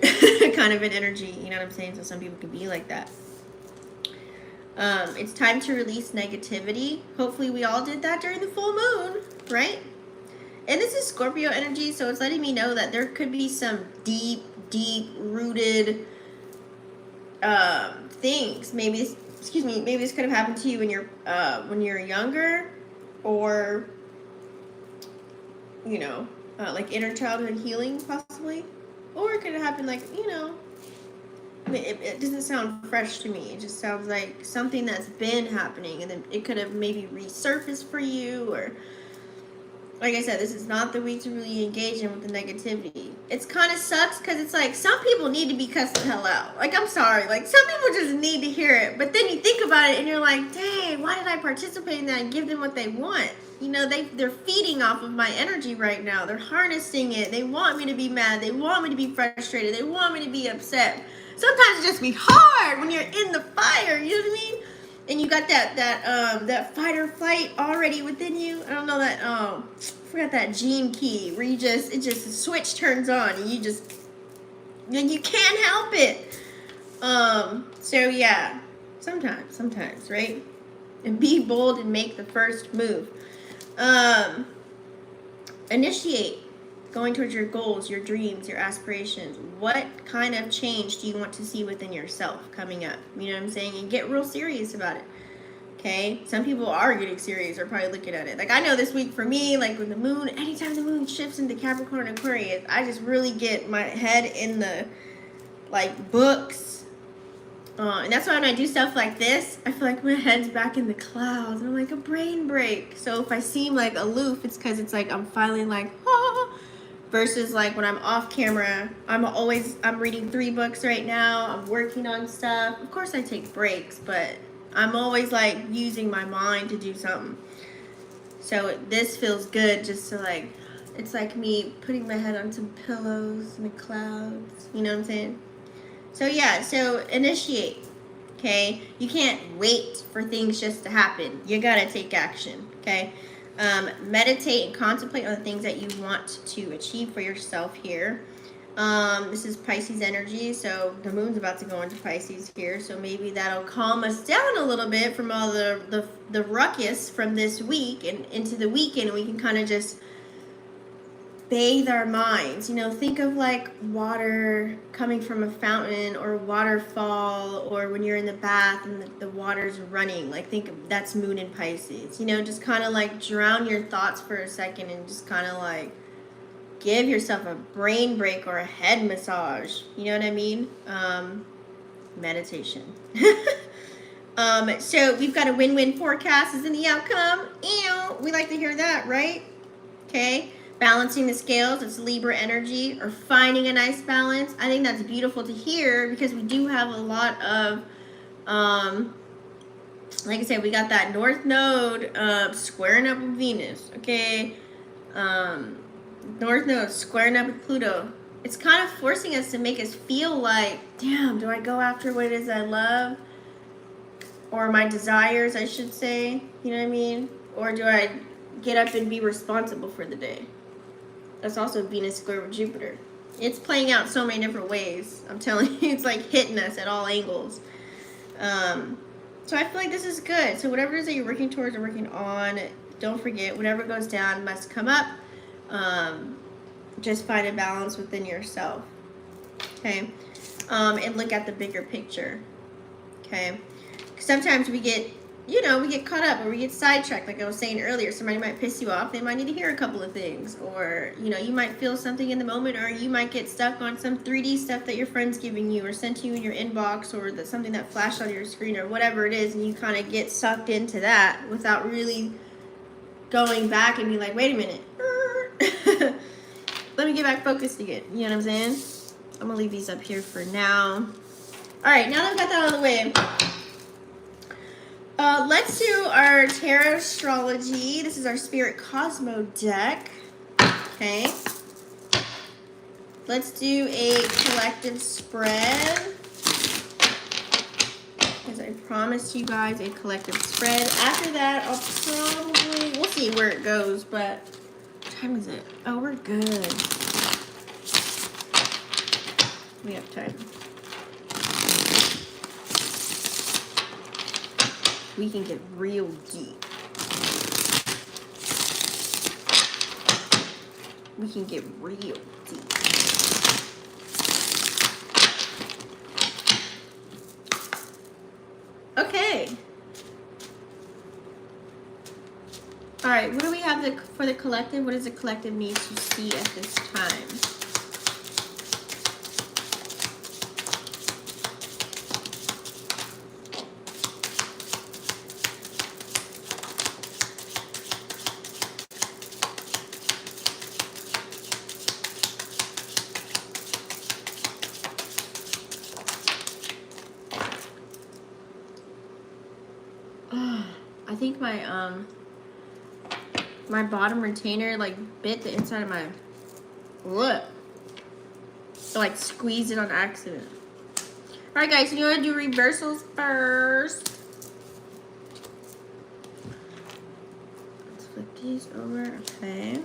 kind of an energy. You know what I'm saying? So some people can be like that. It's time to release negativity. Hopefully we all did that during the full moon, right? And this is Scorpio energy, so it's letting me know that there could be some deep rooted things. Maybe this, maybe this could have happened to you when you're younger, or you know, like inner childhood healing possibly, or it could have happened like, you know, it doesn't sound fresh to me. It just sounds like something that's been happening, and then it could have maybe resurfaced for you. Or like I said, this is not the week to really engage in with the negativity. It's kind of sucks because it's like some people need to be cussed the hell out. Like, I'm sorry, like some people just need to hear it. But then you think about it and you're like, dang, why did I participate in that and give them what they want? You know, they're feeding off of my energy right now. They're harnessing it. They want me to be mad. They want me to be frustrated. They want me to be upset. Sometimes it just be hard when you're in the fire, you know what I mean? And you got that fight or flight already within you. I don't know that, I forgot that gene key where you just, the switch turns on and you can't help it. So yeah, sometimes, right? And be bold and make the first move. Initiate. Going towards your goals, your dreams, your aspirations. What kind of change do you want to see within yourself coming up? You know what I'm saying? And get real serious about it. Okay? Some people are getting serious or probably looking at it. Like, I know this week for me, like with the moon, anytime the moon shifts into Capricorn and Aquarius, I just really get my head in the, like, books. And that's why when I do stuff like this, I feel like my head's back in the clouds. And I'm like a brain break. So if I seem like aloof, it's because it's like I'm finally like, versus like when I'm off camera, I'm reading 3 books right now. I'm working on stuff. Of course I take breaks, but I'm always like using my mind to do something. So this feels good just to like, it's like me putting my head on some pillows in the clouds. You know what I'm saying? So yeah, so initiate. Okay? You can't wait for things just to happen. You gotta take action. Okay? Meditate and contemplate on the things that you want to achieve for yourself here. This is Pisces energy, so the moon's about to go into Pisces here, so maybe that'll calm us down a little bit from all the ruckus from this week and into the weekend. We can kind of just bathe our minds. You know, think of like water coming from a fountain or a waterfall, or when you're in the bath and the water's running. Like, think of, that's moon in Pisces. You know, just kind of like drown your thoughts for a second and just kind of like give yourself a brain break or a head massage. You know what I mean? Meditation. So we've got a win-win forecast is in the outcome. Ew, we like to hear that, right? Okay. Balancing the scales, it's Libra energy, or finding a nice balance. I think that's beautiful to hear because we do have a lot of, like I said, we got that North Node squaring up with Venus, okay? North Node squaring up with Pluto. It's kind of forcing us to make us feel like, damn, do I go after what it is I love? Or my desires, I should say. You know what I mean? Or do I get up and be responsible for the day? That's also Venus square with Jupiter. It's playing out so many different ways. I'm telling you, it's like hitting us at all angles. So I feel like this is good. So whatever it is that you're working towards or working on, don't forget, whatever goes down must come up. Just find a balance within yourself. Okay? And look at the bigger picture. Okay? Sometimes we get, you know, we get caught up or we get sidetracked. Like I was saying earlier, somebody might piss you off. They might need to hear a couple of things. Or, you know, you might feel something in the moment, or you might get stuck on some 3D stuff that your friend's giving you or sent to you in your inbox, or that something that flashed on your screen or whatever it is, and you kind of get sucked into that without really going back and be like, wait a minute. Let me get back focused again. You know what I'm saying? I'm going to leave these up here for now. All right, now that I've got that out of the way, let's do our tarot astrology. This is our Spirit Cosmo deck. Okay. Let's do a collective spread. As I promised you guys, a collective spread. After that, I'll probably, we'll see where it goes, but what time is it? Oh, we're good. We have time. We can get real deep. We can get real deep. Okay. All right, what do we have for the collective? What does the collective need to see at this time? I think my bottom retainer like bit the inside of my lip. So, like, squeezed it on accident. All right, guys, so you want to do reversals first. Let's flip these over. Okay.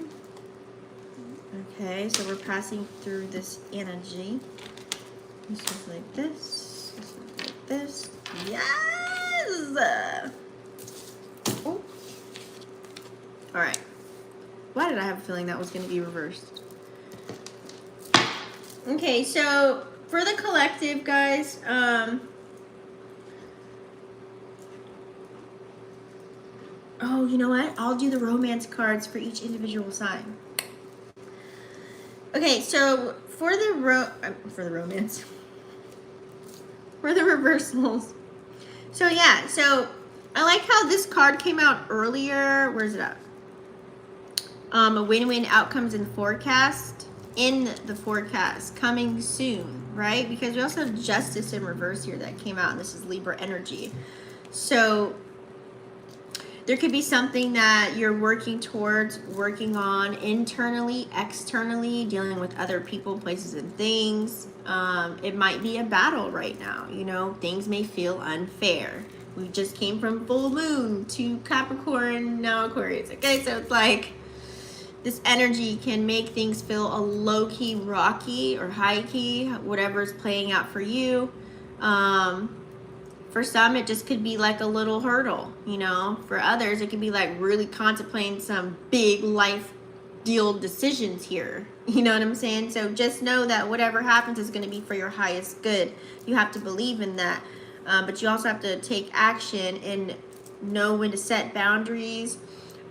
Okay, so we're passing through this energy. This is like this. This is like this. Yes! Oh. All right. Why did I have a feeling that was going to be reversed? Okay, so for the collective, guys, oh, you know what? I'll do the romance cards for each individual sign. Okay, so for the romance, for the reversals. So yeah, so I like how this card came out earlier. Where's it at? A win-win outcomes and forecast. in the forecast coming soon, right? Because we also have justice in reverse here that came out, and this is Libra energy. So there could be something that you're working towards, working on internally, externally, dealing with other people, places, and things. It might be a battle right now. You know, things may feel unfair. We just came from full moon to Capricorn, now Aquarius. Okay, so it's like this energy can make things feel a low-key rocky or high-key, whatever's playing out for you. For some, it just could be like a little hurdle, you know. For others, it could be like really contemplating some big life deal decisions here. You know what I'm saying? So just know that whatever happens is going to be for your highest good. You have to believe in that. But you also have to take action and know when to set boundaries.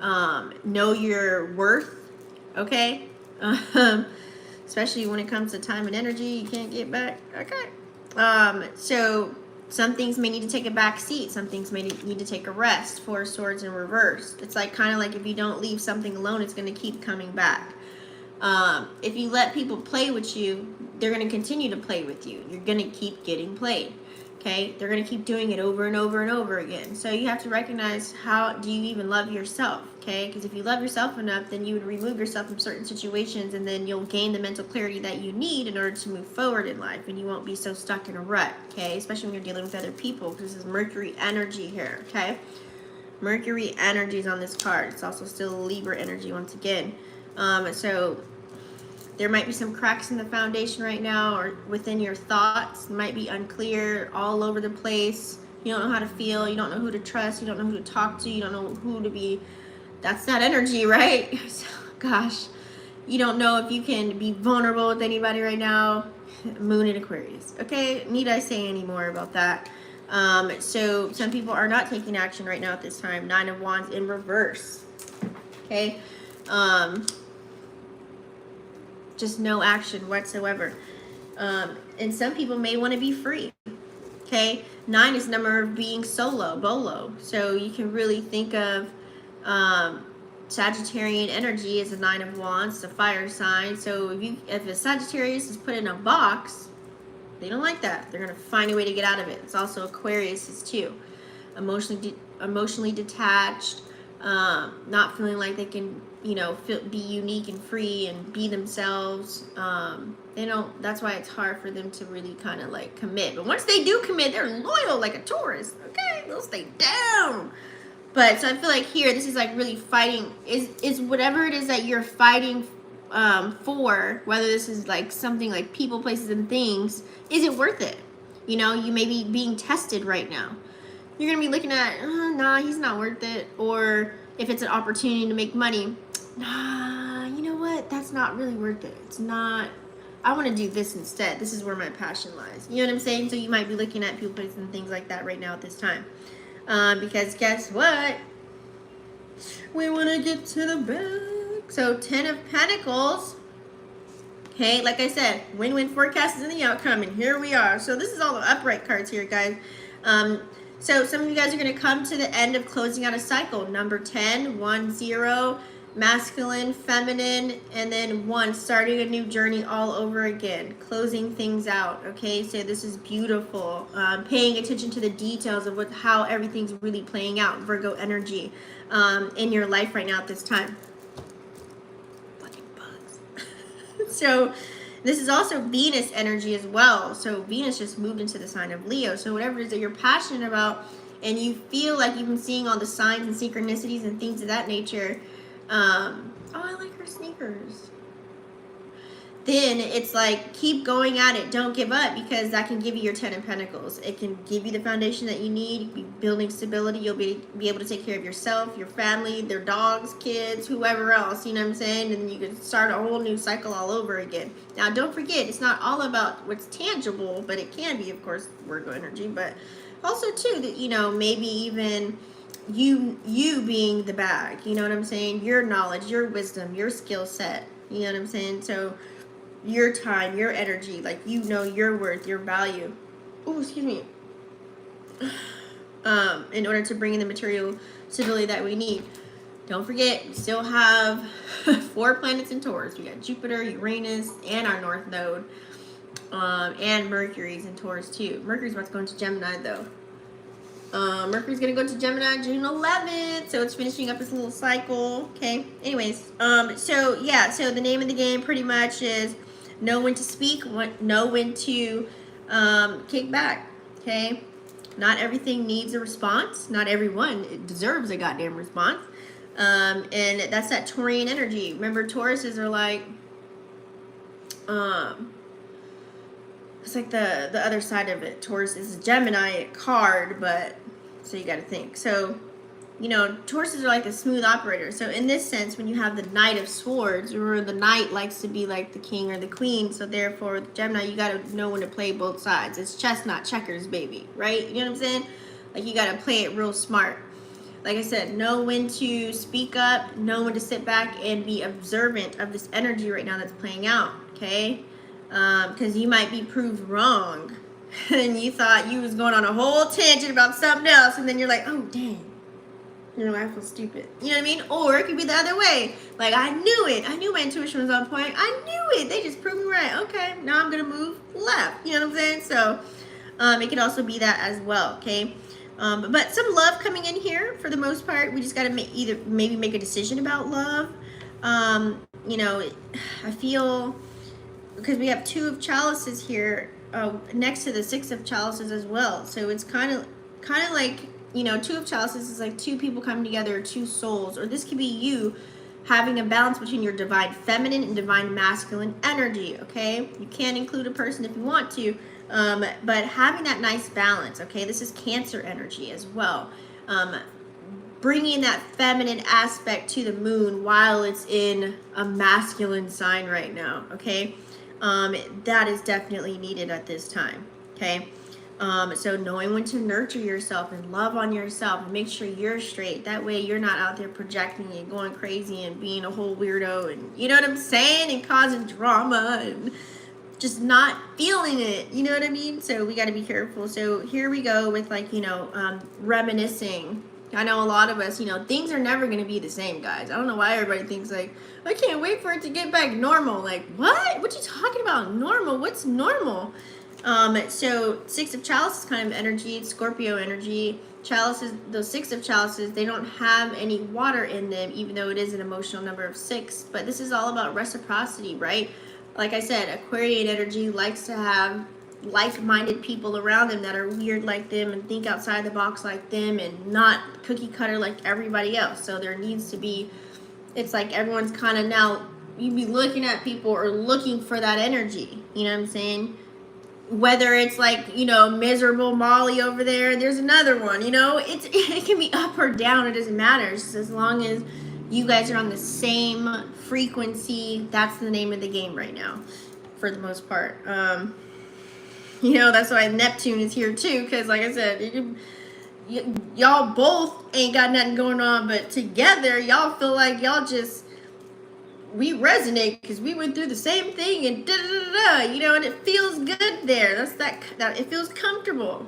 Know your worth, okay? Especially when it comes to time and energy, you can't get back. Okay. So some things may need to take a back seat. Some things may need to take a rest. Four of Swords in reverse. It's like kind of like if you don't leave something alone, it's going to keep coming back. If you let people play with you, they're going to continue to play with you. You're going to keep getting played. Okay? They're going to keep doing it over and over and over again. So you have to recognize, how do you even love yourself? Okay? Because if you love yourself enough, then you would remove yourself from certain situations, and then you'll gain the mental clarity that you need in order to move forward in life, and you won't be so stuck in a rut. Okay? Especially when you're dealing with other people, because this is Mercury energy here. Okay? Mercury energy is on this card. It's also still Libra energy once again. So there might be some cracks in the foundation right now, or within your thoughts. It might be unclear, all over the place. You don't know how to feel. You don't know who to trust. You don't know who to talk to. You don't know who to be. That's that energy, right? So, gosh, you don't know if you can be vulnerable with anybody right now. Moon in Aquarius. Okay, need I say any more about that? So some people are not taking action right now at this time. Nine of Wands in reverse. Okay. Just no action whatsoever. And some people may want to be free. Okay. 9 is the number of being solo, bolo. So you can really think of Sagittarian energy as a 9 of Wands, it's a fire sign. So if a Sagittarius is put in a box, they don't like that. They're going to find a way to get out of it. It's also Aquarius too. Emotionally detached, not feeling like they can, you know, be unique and free and be themselves. They don't. That's why it's hard for them to really kind of like commit. But once they do commit, they're loyal like a Taurus. Okay, they'll stay down. But so I feel like here, this is like really fighting. Is whatever it is that you're fighting for, whether this is like something like people, places, and things, is it worth it? You know, you may be being tested right now. You're gonna be looking at, nah, he's not worth it. Or if it's an opportunity to make money, nah, you know what? That's not really worth it. It's not. I want to do this instead. This is where my passion lies. You know what I'm saying? So you might be looking at people, places, and things like that right now at this time. Because guess what? We want to get to the back. So 10 of Pentacles. Okay, like I said, win-win forecast is in the outcome, and here we are. So this is all the upright cards here, guys. So some of you guys are going to come to the end of closing out a cycle. Number 10, 1, 0, masculine, feminine, and then 1, starting a new journey all over again, closing things out. Okay, so this is beautiful. Paying attention to the details of how everything's really playing out, Virgo energy, in your life right now at this time. Fucking bugs. So this is also Venus energy as well. So Venus just moved into the sign of Leo. So whatever it is that you're passionate about and you feel like you've been seeing all the signs and synchronicities and things of that nature, oh, I like her sneakers. Then it's like, keep going at it. Don't give up, because that can give you your 10 of Pentacles. It can give you the foundation that you need. You'll be building stability. You'll be able to take care of yourself, your family, their dogs, kids, whoever else. You know what I'm saying? And you can start a whole new cycle all over again. Now, don't forget, it's not all about what's tangible, but it can be, of course, Virgo energy. But also, too, that, you know, maybe even you being the bag. You know what I'm saying? Your knowledge, your wisdom, your skill set. You know what I'm saying? So your time, your energy, like, you know your worth, your value. Oh, excuse me. In order to bring in the material stability that we need. Don't forget, we still have 4 planets in Taurus. We got Jupiter, Uranus, and our North Node. And Mercury's in Taurus too. Mercury's about to go into Gemini though. Mercury's gonna go to Gemini June 11th, so it's finishing up its little cycle. Okay. Anyways, so yeah, so the name of the game pretty much is know when to speak, know when to kick back. Okay. Not everything needs a response. Not everyone deserves a goddamn response. And that's that Taurian energy. Remember, Tauruses are like, it's like the other side of it. Taurus is a Gemini card, but so you got to think. So, you know, Tauruses are like a smooth operator. So in this sense, when you have the Knight of Swords, or the Knight likes to be like the king or the queen, so therefore with Gemini, you got to know when to play both sides. It's chess, not checkers, baby, right? You know what I'm saying? Like, you got to play it real smart. Like I said, know when to speak up, know when to sit back and be observant of this energy right now that's playing out, okay? Because you might be proved wrong and you thought you was going on a whole tangent about something else, and then you're like, oh, dang. You know, I feel stupid. You know what I mean? Or it could be the other way. Like, I knew it. I knew my intuition was on point. I knew it. They just proved me right. Okay, now I'm going to move left. You know what I'm saying? So it could also be that as well, okay? But some love coming in here for the most part. We just got to either maybe make a decision about love. You know, I feel, because we have 2 of chalices here next to the 6 of chalices as well. So it's kind of like, you know, 2 of chalices is like 2 people coming together, 2 souls. Or this could be you having a balance between your divine feminine and divine masculine energy, okay? You can include a person if you want to. But having that nice balance, okay? This is Cancer energy as well. Bringing that feminine aspect to the moon while it's in a masculine sign right now, okay? That is definitely needed at this time, okay? So knowing when to nurture yourself and love on yourself and make sure you're straight. That way you're not out there projecting and going crazy and being a whole weirdo and, you know what I'm saying? And causing drama and just not feeling it, you know what I mean? So we got to be careful. So here we go with, like, you know, reminiscing. I know a lot of us, you know, things are never going to be the same, guys. I don't know why everybody thinks, like, I can't wait for it to get back normal. Like, what? What you talking about? Normal? What's normal? So 6 of chalices kind of energy, Scorpio energy. Chalices, those 6 of chalices, they don't have any water in them, even though it is an emotional number of 6. But this is all about reciprocity, right? Like I said, Aquarian energy likes to have like-minded people around them that are weird like them and think outside the box like them and not cookie cutter like everybody else. So there needs to be, it's like everyone's kind of now, you be looking at people or looking for that energy. You know what I'm saying? Whether it's like, you know, miserable Molly over there, there's another one, you know, it can be up or down. It doesn't matter. It's just as long as you guys are on the same frequency, that's the name of the game right now, for the most part. You know, that's why Neptune is here too, because like I said, y'all both ain't got nothing going on, but together, y'all feel like y'all just, we resonate because we went through the same thing and da-da-da-da, you know, and it feels good there. That's that it feels comfortable.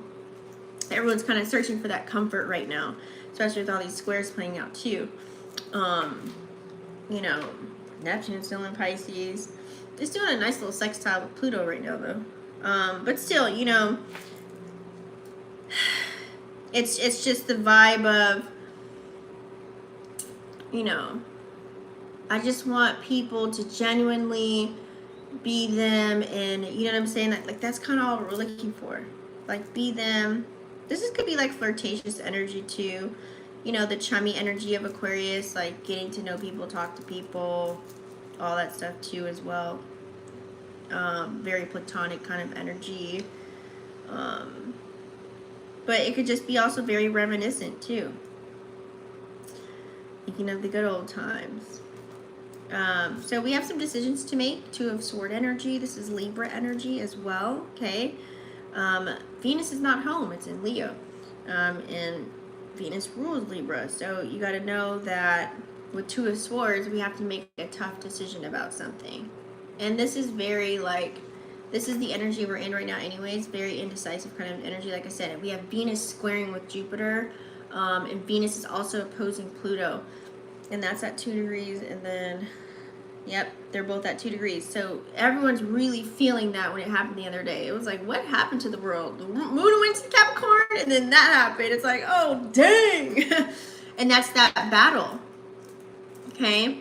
Everyone's kind of searching for that comfort right now, especially with all these squares playing out too. You know, Neptune's still in Pisces. It's doing a nice little sextile with Pluto right now, though. But still, you know, it's just the vibe of, you know, I just want people to genuinely be them, and you know what I'm saying? Like that's kind of all we're looking for. Like, be them. Could be like flirtatious energy too. You know, the chummy energy of Aquarius, like getting to know people, talk to people, all that stuff too as well. Very platonic kind of energy. But it could just be also very reminiscent too. Thinking of the good old times. So we have some decisions to make. 2 of Sword energy. This is Libra energy as well. Okay. Venus is not home. It's in Leo. And Venus rules Libra. So you got to know that with 2 of Swords, we have to make a tough decision about something. And this is very like, this is the energy we're in right now anyways. Very indecisive kind of energy. Like I said, we have Venus squaring with Jupiter. And Venus is also opposing Pluto. And that's at 2 degrees. And then, yep, they're both at 2 degrees. So everyone's really feeling that when it happened the other day. It was like, what happened to the world? The moon went to Capricorn, and then that happened. It's like, oh, dang. And that's that battle. Okay?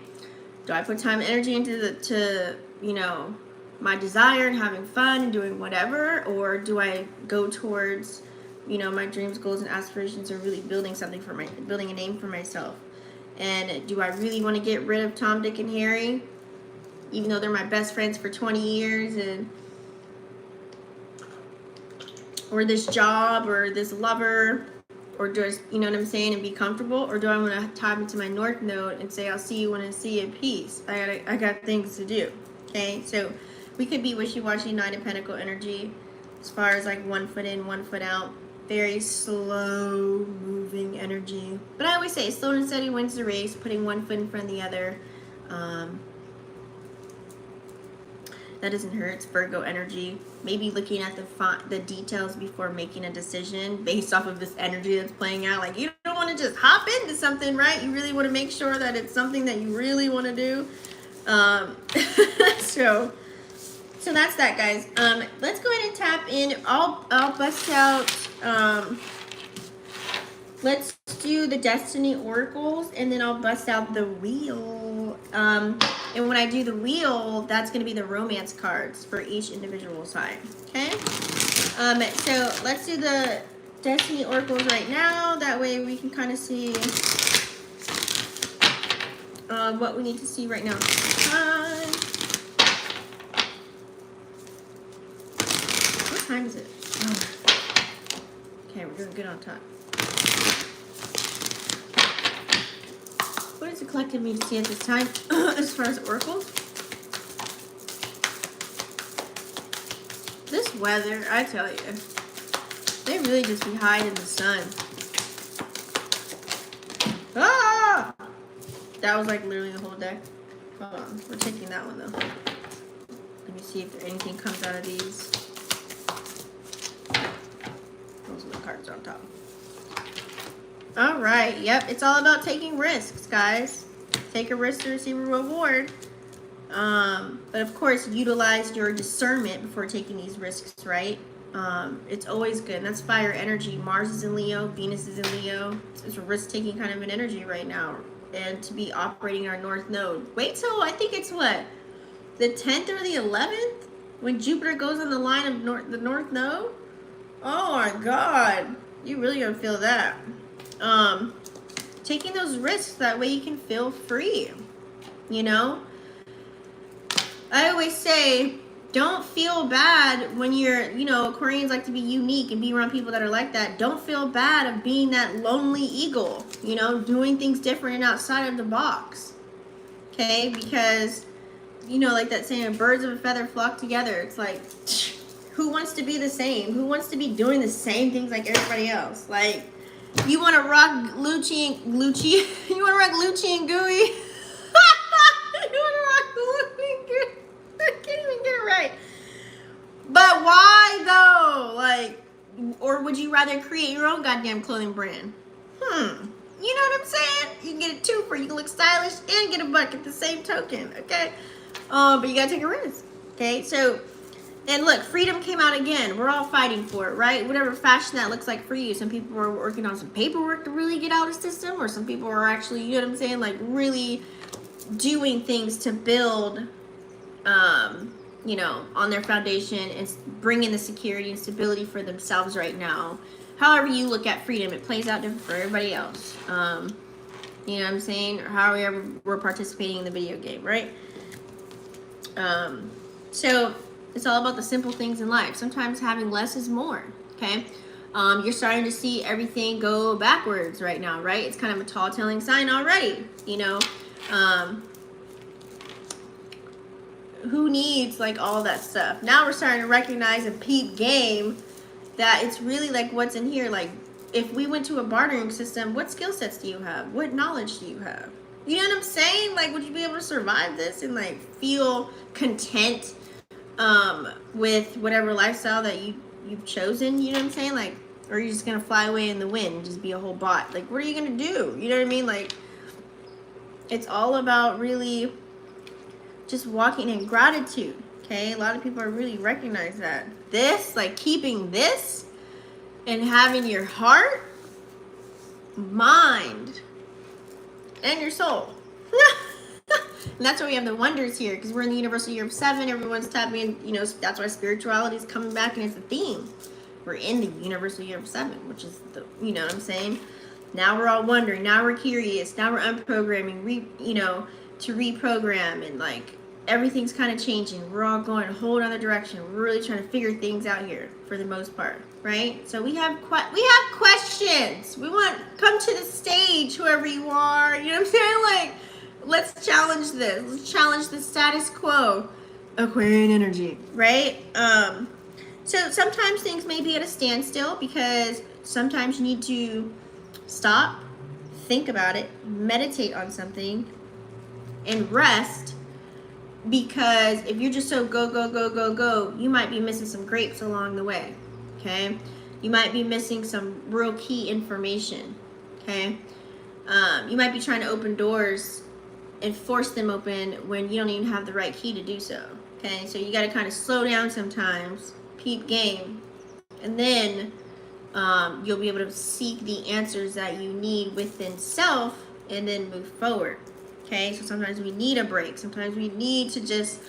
Do I put time and energy into you know, my desire and having fun and doing whatever? Or do I go towards, you know, my dreams, goals, and aspirations, or really building something for building a name for myself? And do I really want to get rid of Tom, Dick, and Harry, even though they're my best friends for 20 years, and or this job or this lover, or just, you know what I'm saying, and be comfortable? Or do I want to tap into my North Node and say, I'll see you when I see you in peace? I got things to do. Okay, so we could be wishy-washy, Nine of Pentacle energy, as far as like 1 foot in, 1 foot out. Very slow moving energy. But I always say slow and steady wins the race, putting 1 foot in front of the other. That doesn't hurt. It's Virgo energy. Maybe looking at the details before making a decision based off of this energy that's playing out. Like, you don't want to just hop into something, right? You really want to make sure that it's something that you really want to do. So that's that, guys. Let's go ahead and tap in. I'll bust out. Let's do the Destiny Oracles, and then I'll bust out the wheel. And when I do the wheel, that's going to be the romance cards for each individual sign. Okay? So let's do the Destiny Oracles right now. That way we can kind of see what we need to see right now. What time is it? Oh. Okay, we're doing good on time. What is the collective need to see at this time as far as oracles? This weather, I tell you, they really just be hiding in the sun. Ah! That was like literally the whole deck. Hold on, we're taking that one though. Let me see if anything comes out of these. Those are the cards on top. All right, yep, it's all about taking risks, guys. Take a risk to receive a reward. But of course, utilize your discernment before taking these risks, right? It's always good. And that's fire energy. Mars is in Leo, Venus is in Leo. It's a risk-taking kind of an energy right now. And to be operating our North Node. Wait till, I think it's what? The 10th or the 11th? When Jupiter goes on the line of the North Node? Oh my God. You really gonna feel that. Taking those risks, that way you can feel free, you know? I always say, don't feel bad when you're, you know, Aquarians like to be unique and be around people that are like that. Don't feel bad of being that lonely eagle, you know, doing things different and outside of the box, okay? Because, you know, like that saying, birds of a feather flock together. It's like, who wants to be the same? Who wants to be doing the same things like everybody else? Like, you want to rock Lucci and you want to rock Lucci and Gooey? You want to rock Lucci and Gooey? I can't even get it right. But why though? Like, or would you rather create your own goddamn clothing brand? You know what I'm saying? You can get a twofer. You can look stylish and get a buck at the same token. Okay. But you gotta take a risk. Okay. So. And look, freedom came out again. We're all fighting for it, right? Whatever fashion that looks like for you. Some people are working on some paperwork to really get out of the system, or some people are actually, you know what I'm saying, like really doing things to build, you know, on their foundation and bring in the security and stability for themselves right now. However you look at freedom, it plays out different for everybody else. You know what I'm saying? Or however we're participating in the video game, right? So it's all about the simple things in life. Sometimes having less is more, okay? You're starting to see everything go backwards right now, right? It's kind of a tall telling sign already, you know? Who needs like all that stuff? Now we're starting to recognize and peep game that it's really like what's in here. Like if we went to a bartering system, what skill sets do you have? What knowledge do you have? You know what I'm saying? Like, would you be able to survive this and like feel content with whatever lifestyle that you've chosen? You know what I'm saying? Like, or are you just gonna fly away in the wind and just be a whole bot? Like, what are you gonna do? You know what I mean? Like, It's all about really just walking in gratitude, okay? A lot of people are really recognize that. This, like keeping this and having your heart, mind, and your soul. And that's why we have the wonders here, because we're in the universal year of 7. Everyone's tapping, you know, that's why spirituality is coming back, and it's a theme. We're in the universal year of 7, which is the, you know what I'm saying? Now we're all wondering. Now we're curious. Now we're unprogramming, to reprogram, and like everything's kind of changing. We're all going a whole other direction. We're really trying to figure things out here for the most part, right? So we have questions. We want, come to the stage, whoever you are. You know what I'm saying? Like, let's challenge this. Let's challenge the status quo. Aquarian energy, right? So sometimes things may be at a standstill because sometimes you need to stop, think about it, meditate on something, and rest, because if you're just so go, go, go, go, go, you might be missing some grapes along the way, okay? You might be missing some real key information, okay? You might be trying to open doors and force them open when you don't even have the right key to do so, okay? So you got to kind of slow down sometimes, peep game, and then you'll be able to seek the answers that you need within self and then move forward, okay? So sometimes we need a break. Sometimes we need to just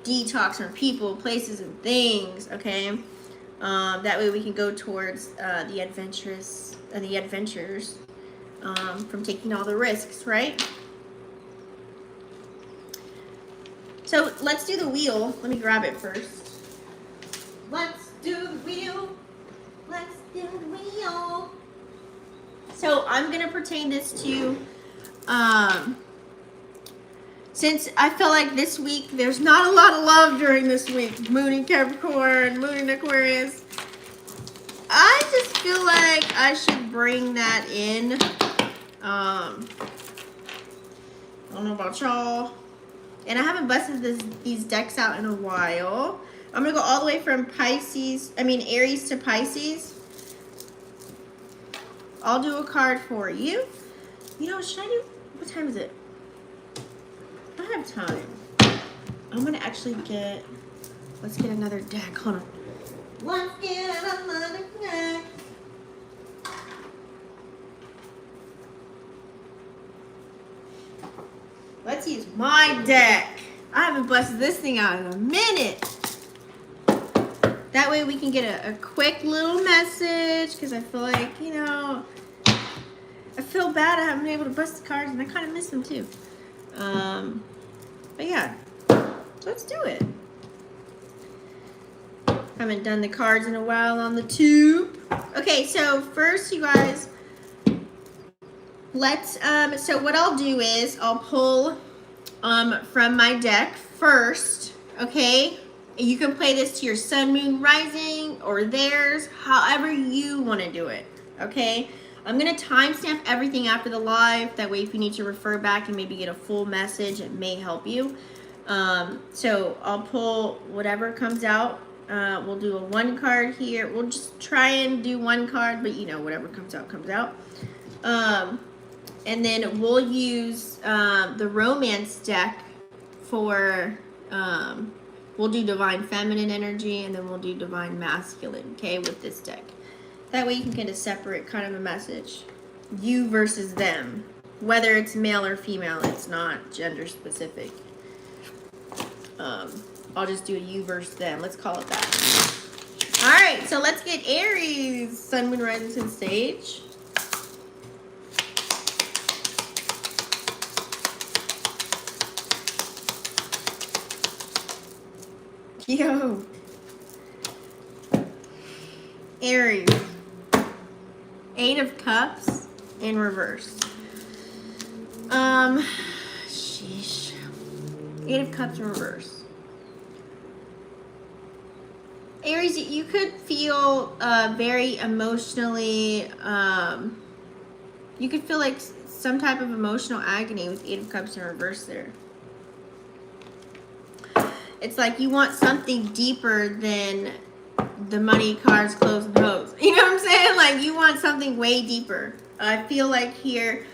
detox from people, places, and things, okay? That way we can go towards the adventures from taking all the risks, right? So let's do the wheel. Let me grab it first. Let's do the wheel. Let's do the wheel. So I'm going to pertain this to, since I feel like this week, there's not a lot of love during this week. Moon in Capricorn, Moon in Aquarius. I just feel like I should bring that in. I don't know about y'all. And I haven't busted these decks out in a while. I'm going to go all the way from Aries to Pisces. I'll do a card for you. You know, should I do, what time is it? I have time. I'm going to actually let's get another deck. Hold on. Let's get another deck. Let's use my deck. I haven't busted this thing out in a minute. That way we can get a quick little message, because I feel like, you know, I feel bad I haven't been able to bust the cards, and I kind of miss them too. But yeah, so let's do it. Haven't done the cards in a while on the tube. Okay, so first, you guys, let's, so what I'll do is I'll pull from my deck first, okay? You can play this to your sun, moon, rising, or theirs, however you want to do it, okay? I'm going to timestamp everything after the live. That way, if you need to refer back and maybe get a full message, it may help you. So I'll pull whatever comes out. We'll do a 1 card here. We'll just try and do 1 card, but you know, whatever comes out, comes out. And then we'll use the romance deck for... we'll do divine feminine energy, and then we'll do divine masculine, okay, with this deck. That way you can get a separate kind of a message. You versus them. Whether it's male or female, it's not gender specific. I'll just do a you versus them. Let's call it that. All right, so let's get Aries, sun, moon, rising to the stage. Yo. Aries. 8 of Cups in reverse. Sheesh. 8 of Cups in reverse. Aries, you could feel very emotionally, you could feel like some type of emotional agony with 8 of Cups in reverse there. It's like you want something deeper than the money, cars, clothes, and hoes. You know what I'm saying? Like you want something way deeper. I feel like here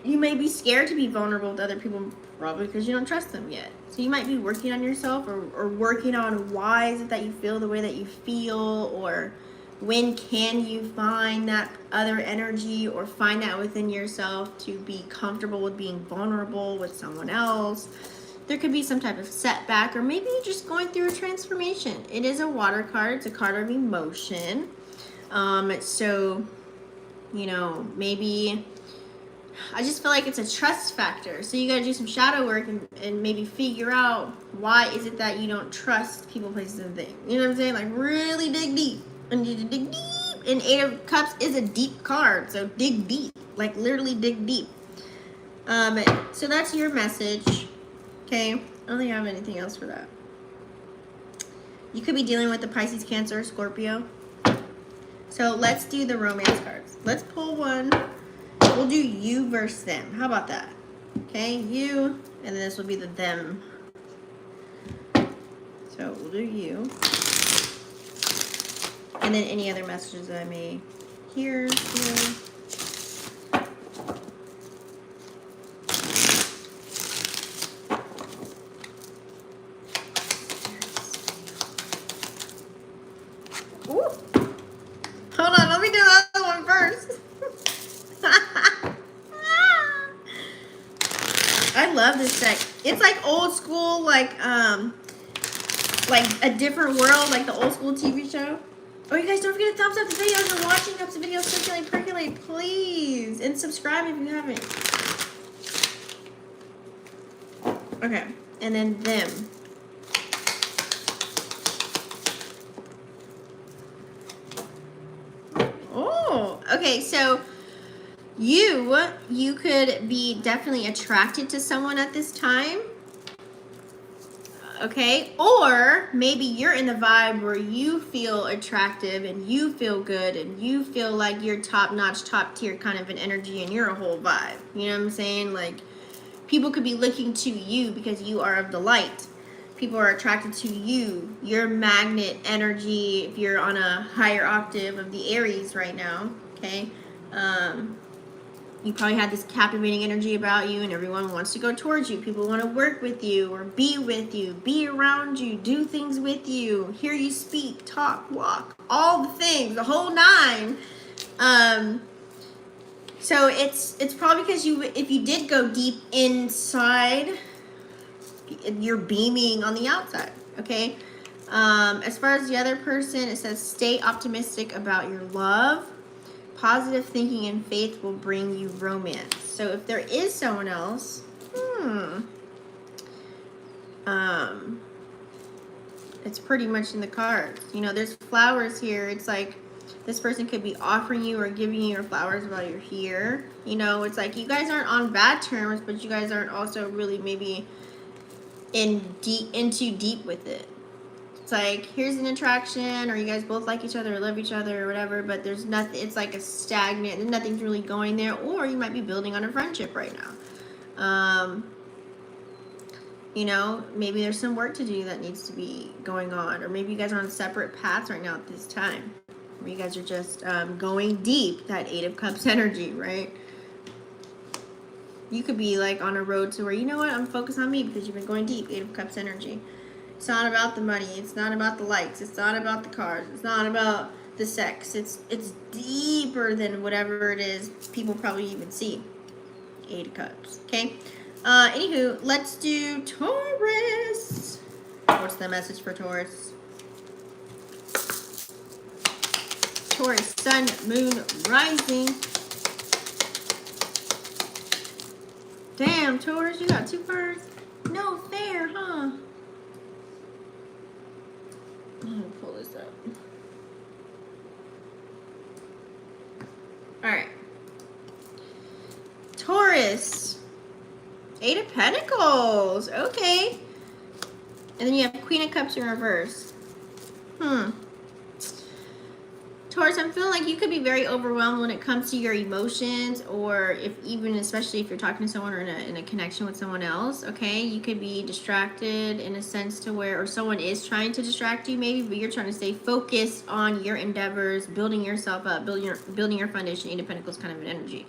you may be scared to be vulnerable with other people, probably because you don't trust them yet. So you might be working on yourself, or working on why is it that you feel the way that you feel, or when can you find that other energy, or find that within yourself to be comfortable with being vulnerable with someone else. There could be some type of setback, or maybe you're just going through a transformation. It is a water card. It's a card of emotion. So, you know, maybe I just feel like it's a trust factor. So you got to do some shadow work, and maybe figure out why is it that you don't trust people, places, and things. You know what I'm saying? Like, really dig deep. And you dig deep. And Eight of Cups is a deep card. So dig deep. Like, literally dig deep. So that's your message. Okay? I don't think I have anything else for that. You could be dealing with the Pisces, Cancer, Scorpio. So let's do the romance cards. Let's pull one. We'll do you versus them. How about that? Okay, you, and then this will be the them. So we'll do you. And then any other messages that I may hear. Ooh. Hold on, let me do the other one first. I love this deck. It's like old school, like a different world, like the old school TV show. Oh, you guys, don't forget to thumbs up the video if you're watching. Thumbs the video, circulate, percolate, please. And subscribe if you haven't. Okay, and then them. Oh, okay, so you could be definitely attracted to someone at this time. Okay, or maybe you're in the vibe where you feel attractive and you feel good and you feel like you're top-notch, top-tier kind of an energy, and you're a whole vibe. You know what I'm saying? Like, people could be looking to you because you are of the light. People are attracted to you, your magnet energy, if you're on a higher octave of the Aries right now, okay? You probably had this captivating energy about you, and everyone wants to go towards you. People want to work with you, or be with you, be around you, do things with you, hear you speak, talk, walk, all the things, the whole nine. So it's probably because if you did go deep inside, you're beaming on the outside, okay? As far as the other person, it says stay optimistic about your love. Positive thinking and faith will bring you romance. So if there is someone else, it's pretty much in the cards. You know, there's flowers here. It's like this person could be offering you or giving you your flowers while you're here. You know, it's like you guys aren't on bad terms, but you guys aren't also really maybe in too deep with it. It's like, here's an attraction, or you guys both like each other or love each other or whatever, but there's nothing, it's like a stagnant, and nothing's really going there, or you might be building on a friendship right now. You know, maybe there's some work to do that needs to be going on, or maybe you guys are on separate paths right now at this time, where you guys are just going deep, that Eight of Cups energy, right? You could be like on a road to where, you know what, I'm focused on me because you've been going deep, Eight of Cups energy. It's not about the money. It's not about the likes. It's not about the cars. It's not about the sex. It's deeper than whatever it is people probably even see. Eight of Cups. Okay. Anywho, let's do Taurus. What's the message for Taurus? Taurus, sun, moon, rising. Damn, Taurus, you got two cards? No fair, huh? I'm gonna pull this up. Alright. Taurus. Eight of Pentacles. Okay. And then you have Queen of Cups in reverse. Taurus, I'm feeling like you could be very overwhelmed when it comes to your emotions, or especially if you're talking to someone or in a connection with someone else, okay? You could be distracted in a sense to where, or someone is trying to distract you maybe, but you're trying to stay focused on your endeavors, building yourself up, building your foundation. Eight of Pentacles kind of an energy.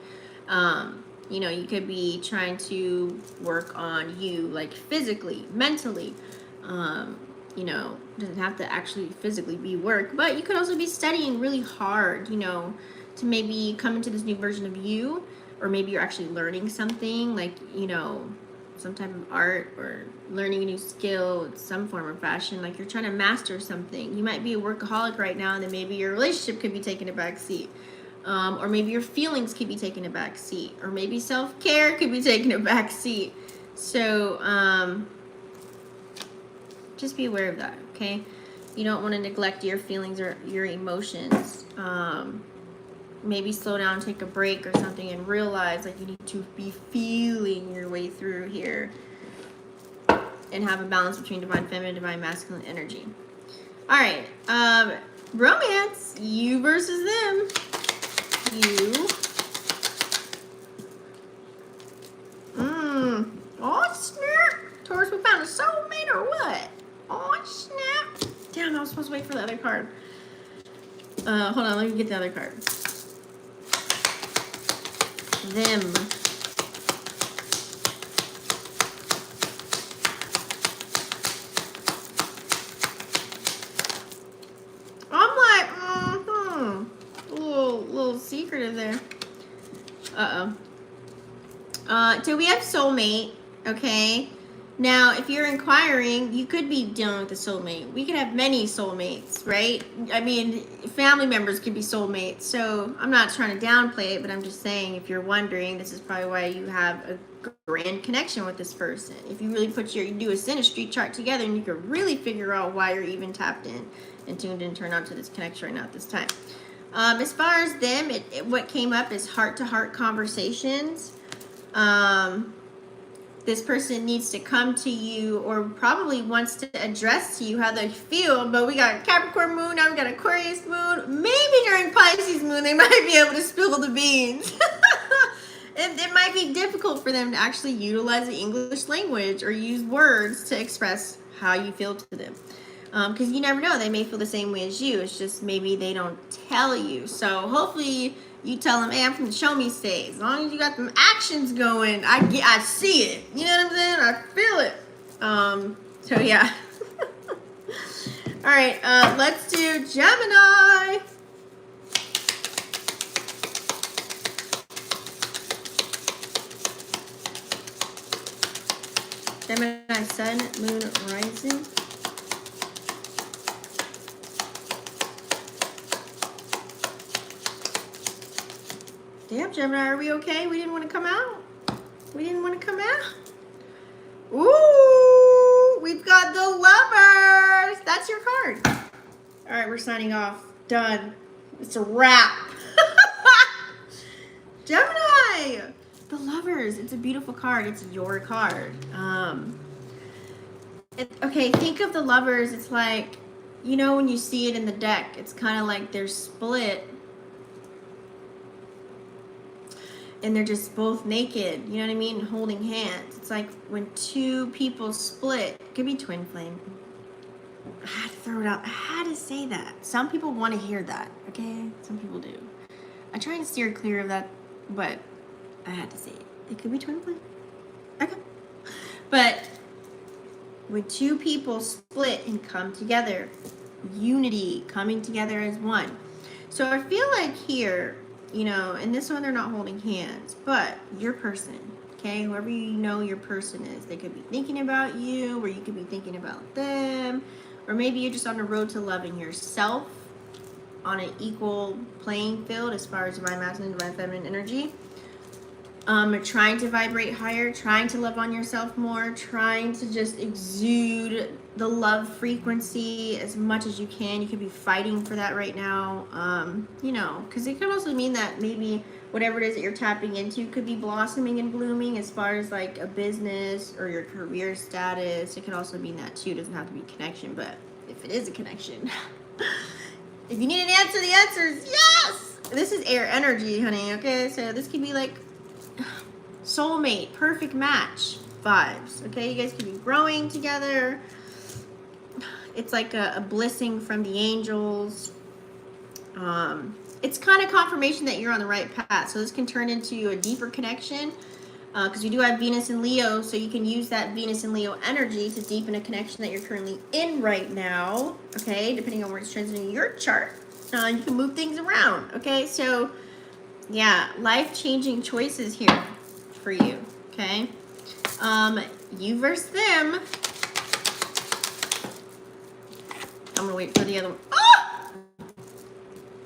You know, you could be trying to work on you, like physically, mentally. You know, doesn't have to actually physically be work, but you could also be studying really hard, you know, to maybe come into this new version of you, or maybe you're actually learning something, like, you know, some type of art, or learning a new skill in some form or fashion, like you're trying to master something. You might be a workaholic right now, and then maybe your relationship could be taking a back seat. Or maybe your feelings could be taking a back seat, or maybe self-care could be taking a back seat. So, just be aware of that, okay? You don't want to neglect your feelings or your emotions. Maybe slow down, take a break or something, and realize like you need to be feeling your way through here and have a balance between divine feminine and divine masculine energy. All right, romance, you versus them. You. Oh, snap. Taurus, we found a soulmate or what? Oh, snap. Damn, I was supposed to wait for the other card. Hold on, let me get the other card. Them. I'm like, a little secretive there. So we have soulmate, okay? Now, if you're inquiring, you could be dealing with a soulmate. We could have many soulmates, right? I mean, family members could be soulmates. So I'm not trying to downplay it, but I'm just saying, if you're wondering, this is probably why you have a grand connection with this person. If you really you do a synastry chart together, and you could really figure out why you're even tapped in and tuned in, turn on to this connection right now at this time. As far as them, what came up is heart-to-heart conversations. This person needs to come to you, or probably wants to address to you how they feel, but we got Capricorn moon, now we got Aquarius moon. Maybe during Pisces moon, they might be able to spill the beans. It might be difficult for them to actually utilize the English language or use words to express how you feel to them. Because you never know, they may feel the same way as you. It's just maybe they don't tell you. So hopefully you tell them, hey, I'm from the show me stage. As long as you got them actions going, I see it. You know what I'm saying? I feel it. So yeah. All right, let's do Gemini. Gemini, sun, moon, rising. Damn, Gemini, are we okay? We didn't want to come out? We didn't want to come out? Ooh, we've got the Lovers. That's your card. All right, we're signing off. Done. It's a wrap. Gemini, the Lovers. It's a beautiful card. It's your card. Okay, think of the Lovers. It's like, you know, when you see it in the deck, it's kind of like they're split. And they're just both naked, you know what I mean? Holding hands. It's like when two people split. It could be twin flame. I had to throw it out. I had to say that. Some people want to hear that, okay? Some people do. I try and steer clear of that, but I had to say it. It could be twin flame. Okay. But when two people split and come together, unity, coming together as one. So I feel like here, you know, and this one they're not holding hands, but your person, okay, whoever you know your person is, they could be thinking about you, or you could be thinking about them, or maybe you're just on the road to loving yourself on an equal playing field as far as divine masculine, divine feminine energy. Trying to vibrate higher, trying to love on yourself more, trying to just exude the love frequency as much as you can. You could be fighting for that right now, you know, because it could also mean that maybe whatever it is that you're tapping into could be blossoming and blooming as far as like a business or your career status. It could also mean that too. It doesn't have to be connection, but if it is a connection, if you need an answer, the answer is yes. This is air energy, honey, okay? So this could be like soulmate, perfect match vibes, okay? You guys could be growing together. It's like a blessing from the angels. it's kind of confirmation that you're on the right path. So this can turn into a deeper connection, because we do have Venus and Leo, so you can use that Venus and Leo energy to deepen a connection that you're currently in right now, okay, depending on where it's transiting in your chart. You can move things around, okay? So, yeah, life-changing choices here for you, okay? You versus them. I'm gonna wait for the other one. Oh!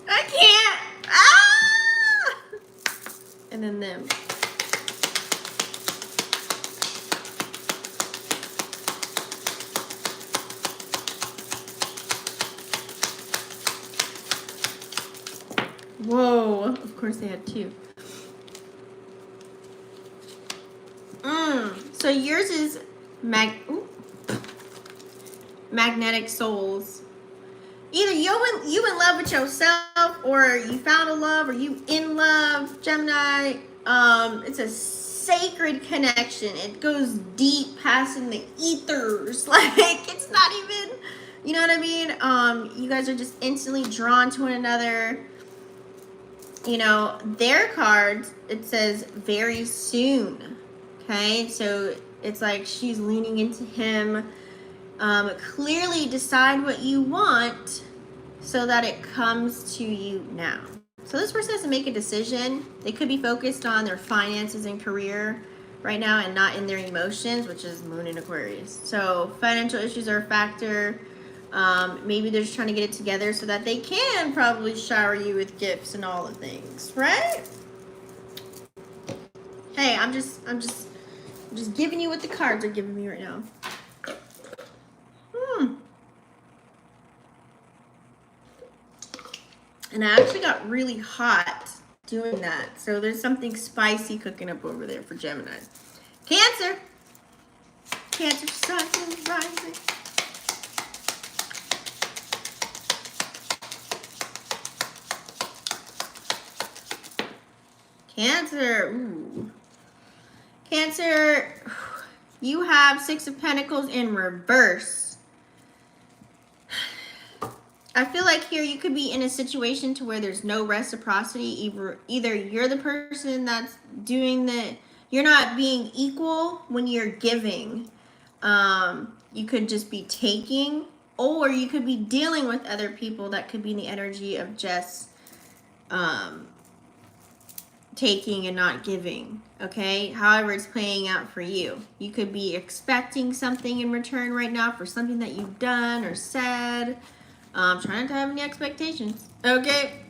I can't! Ah! And then them. Whoa, of course they had two. So yours is magnetic souls. Either you in love with yourself, or you found a love, or you in love, Gemini. It's a sacred connection. It goes deep, passing the ethers. Like, it's not even, you know what I mean? You guys are just instantly drawn to one another. You know, their cards, it says very soon. Okay, so it's like she's leaning into him. Clearly decide what you want so that it comes to you now. So this person has to make a decision. They could be focused on their finances and career right now and not in their emotions, which is Moon in Aquarius. So financial issues are a factor. Maybe they're just trying to get it together so that they can probably shower you with gifts and all the things, right? Hey, I'm just giving you what the cards are giving me right now. And I actually got really hot doing that. So there's something spicy cooking up over there for Gemini. Cancer. Cancer sun is rising. Cancer. Ooh. Cancer, you have Six of Pentacles in reverse. I feel like here you could be in a situation to where there's no reciprocity. Either you're the person that's doing you're not being equal when you're giving. You could just be taking, or you could be dealing with other people that could be in the energy of just taking and not giving, okay? However it's playing out for you. You could be expecting something in return right now for something that you've done or said. Try not to have any expectations, okay?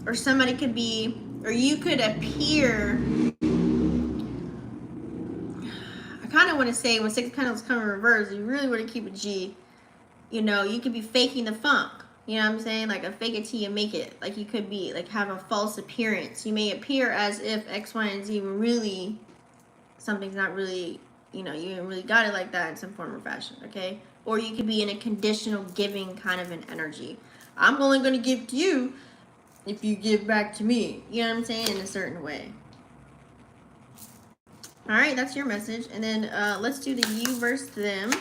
Or somebody could be, or you could appear, I kind of want to say when Six of Pentacles come in reverse, you really want to keep a G. You know, you could be faking the funk. You know what I'm saying? Like a fake it till you make it. Like you could be, like, have a false appearance. You may appear as if X, Y, and Z really, something's not really, you know, you haven't really got it like that in some form or fashion, okay? Or you could be in a conditional giving kind of an energy. I'm only going to give to you if you give back to me. You know what I'm saying? In a certain way. All right, that's your message. And then let's do the you versus them.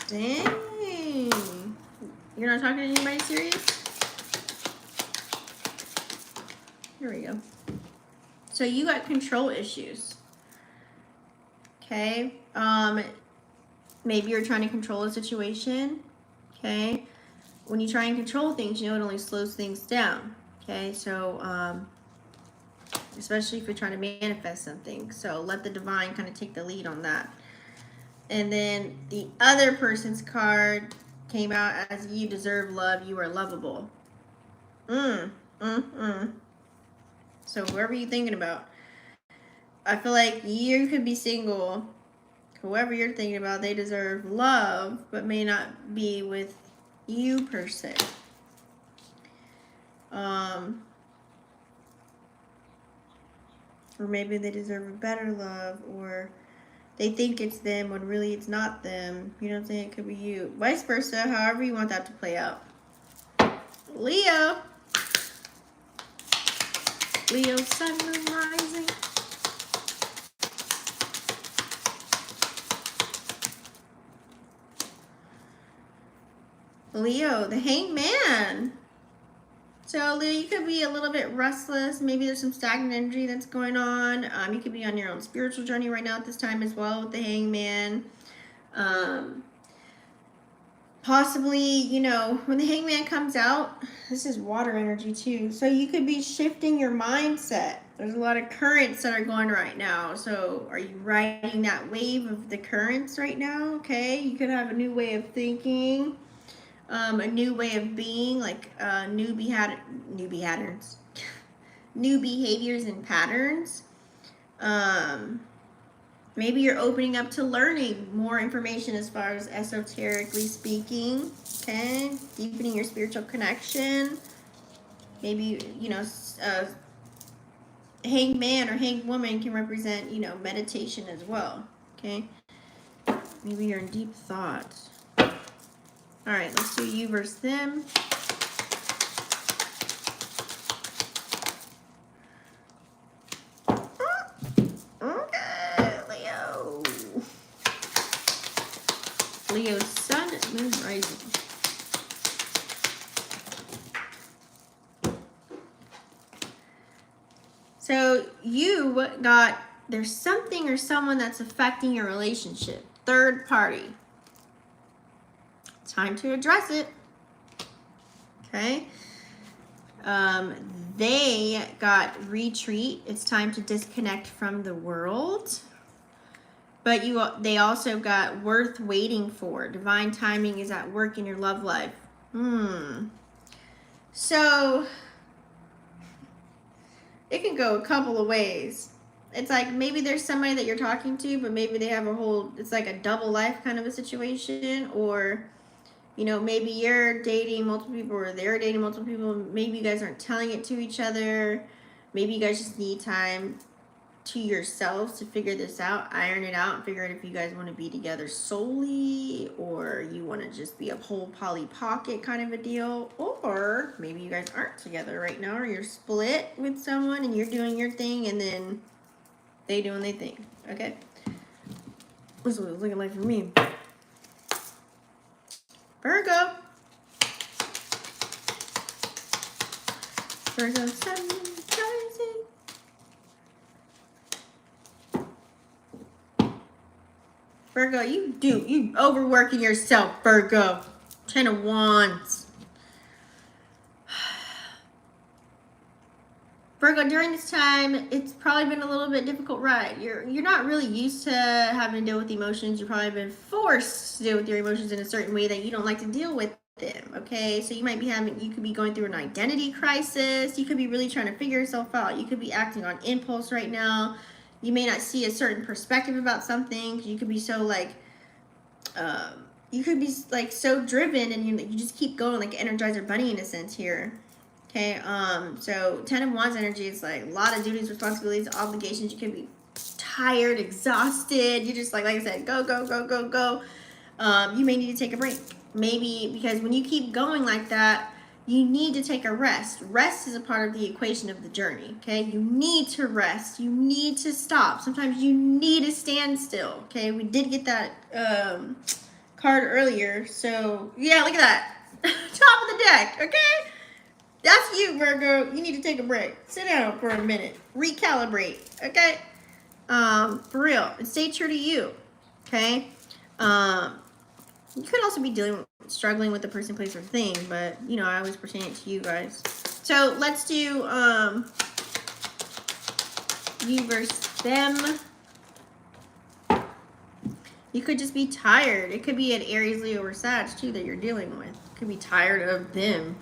Dang. You're not talking to anybody serious? Here we go. So you got control issues. Okay. Maybe you're trying to control a situation. Okay. When you try and control things, you know, it only slows things down. Okay. So, especially if you're trying to manifest something. So let the divine kind of take the lead on that. And then the other person's card came out as you deserve love, you are lovable. So whoever you're thinking about, I feel like you could be single. Whoever you're thinking about, they deserve love, but may not be with you per se. Or maybe they deserve a better love, or They think it's them when really it's not them. You know what I'm saying? It could be you. Vice versa, however you want that to play out. Leo. Leo, sun, moon, rising. Leo, the Hangman. So, Leo, you could be a little bit restless. Maybe there's some stagnant energy that's going on. You could be on your own spiritual journey right now at this time as well with the Hangman. Possibly, you know, when the Hangman comes out, this is water energy too. So you could be shifting your mindset. There's a lot of currents that are going right now. So are you riding that wave of the currents right now? Okay, you could have a new way of thinking. A new way of being, like new behaviors and patterns. Maybe you're opening up to learning more information as far as esoterically speaking. Okay, deepening your spiritual connection. Maybe, you know, hanged man or hanged woman can represent, you know, meditation as well. Okay, maybe you're in deep thought. All right, let's do you versus them. Okay, Leo. Leo's sun, moon, rising. So you got, there's something or someone that's affecting your relationship. Third party. Time to address it. Okay. They got retreat. It's time to disconnect from the world. But they also got worth waiting for. Divine timing is at work in your love life. So it can go a couple of ways. It's like maybe there's somebody that you're talking to, but maybe they have a whole, it's like a double life kind of a situation. Or, you know, maybe you're dating multiple people or they're dating multiple people. Maybe you guys aren't telling it to each other. Maybe you guys just need time to yourselves to figure this out, iron it out, and figure out if you guys want to be together solely or you want to just be a whole Polly Pocket kind of a deal. Or maybe you guys aren't together right now, or you're split with someone and you're doing your thing and then they doing their thing. Okay? That's what it was looking like for me. Virgo. Virgo, sun, rising. Virgo, you overworking yourself, Virgo. 10 of Wands. Virgo, during this time, it's probably been a little bit difficult ride. You're not really used to having to deal with emotions. You've probably been forced to deal with your emotions in a certain way that you don't like to deal with them, okay? So you could be going through an identity crisis. You could be really trying to figure yourself out. You could be acting on impulse right now. You may not see a certain perspective about something. You could be so so driven and you just keep going like an Energizer Bunny in a sense here. Okay, so 10 of Wands energy is like a lot of duties, responsibilities, obligations. You can be tired, exhausted. You just like I said, go, go, go, go, go. You may need to take a break. Maybe because when you keep going like that, you need to take a rest. Rest is a part of the equation of the journey, okay? You need to rest. You need to stop. Sometimes you need to stand still, okay? We did get that card earlier. So, yeah, look at that. Top of the deck, okay? That's you, Virgo. You need to take a break. Sit down for a minute. Recalibrate, okay? For real. And stay true to you, okay? You could also be struggling with the person, place, or thing, but, you know, I always pertain it to you guys. So, let's do you versus them. You could just be tired. It could be an Aries, Leo, or Sag, too, that you're dealing with. You could be tired of them.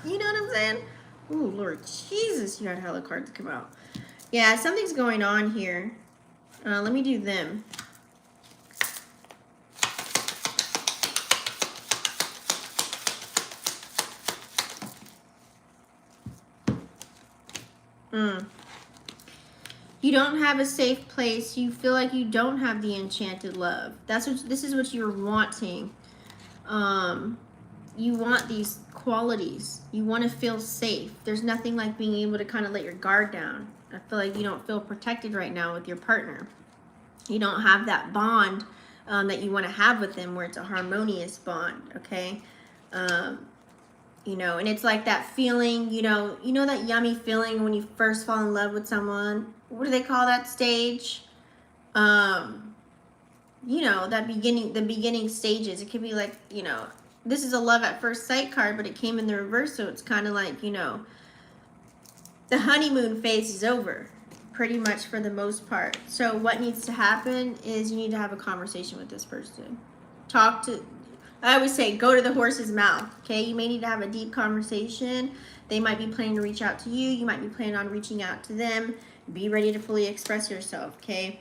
You know what I'm saying? Ooh, Lord Jesus, you had hella cards come out. Yeah, something's going on here. Let me do them. You don't have a safe place. You feel like you don't have the enchanted love. This is what you're wanting. You want these qualities. You want to feel safe. There's nothing like being able to kind of let your guard down. I feel like you don't feel protected right now with your partner. You don't have that bond that you want to have with them where it's a harmonious bond, okay? You know, and it's like that feeling, you know that yummy feeling when you first fall in love with someone. What do they call that stage? You know, the beginning stages. It could be like, you know, this is a love at first sight card, but it came in the reverse, so it's kind of like, you know, the honeymoon phase is over, pretty much for the most part. So what needs to happen is you need to have a conversation with this person. I always say, go to the horse's mouth, okay? You may need to have a deep conversation. They might be planning to reach out to you. You might be planning on reaching out to them. Be ready to fully express yourself, okay?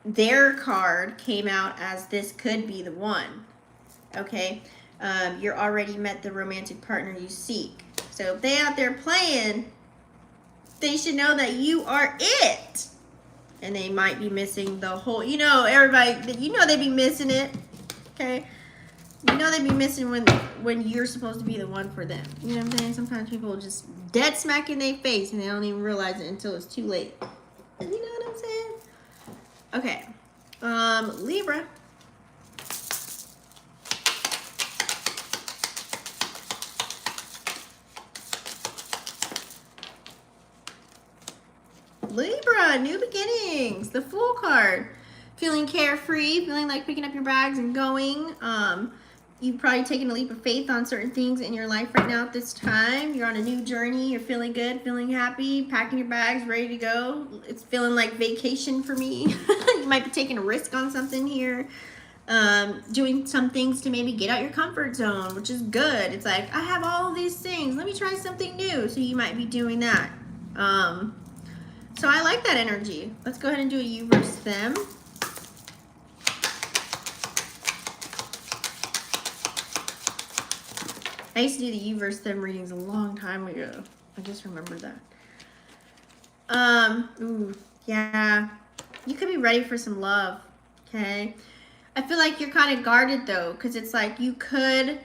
Their card came out as this could be the one, okay? You're already met the romantic partner you seek. So if they out there playing, they should know that you are it. And they might be missing the whole, you know, everybody, you know they be missing it, okay? You know they be missing when you're supposed to be the one for them. You know what I'm saying? Sometimes people just dead smack in their face and they don't even realize it until it's too late. You know what I'm saying? Okay. Libra. Libra, new beginnings. The Fool card. Feeling carefree, feeling like picking up your bags and going. You've probably taken a leap of faith on certain things in your life right now at this time. You're on a new journey. You're feeling good, feeling happy, packing your bags, ready to go. It's feeling like vacation for me. You might be taking a risk on something here. Doing some things to maybe get out your comfort zone, which is good. It's like, I have all these things. Let me try something new. So you might be doing that. So I like that energy. Let's go ahead and do a you versus them. I used to do the you versus them readings a long time ago. I just remember that. Ooh, yeah. You could be ready for some love, okay? I feel like you're kind of guarded though, because it's like you could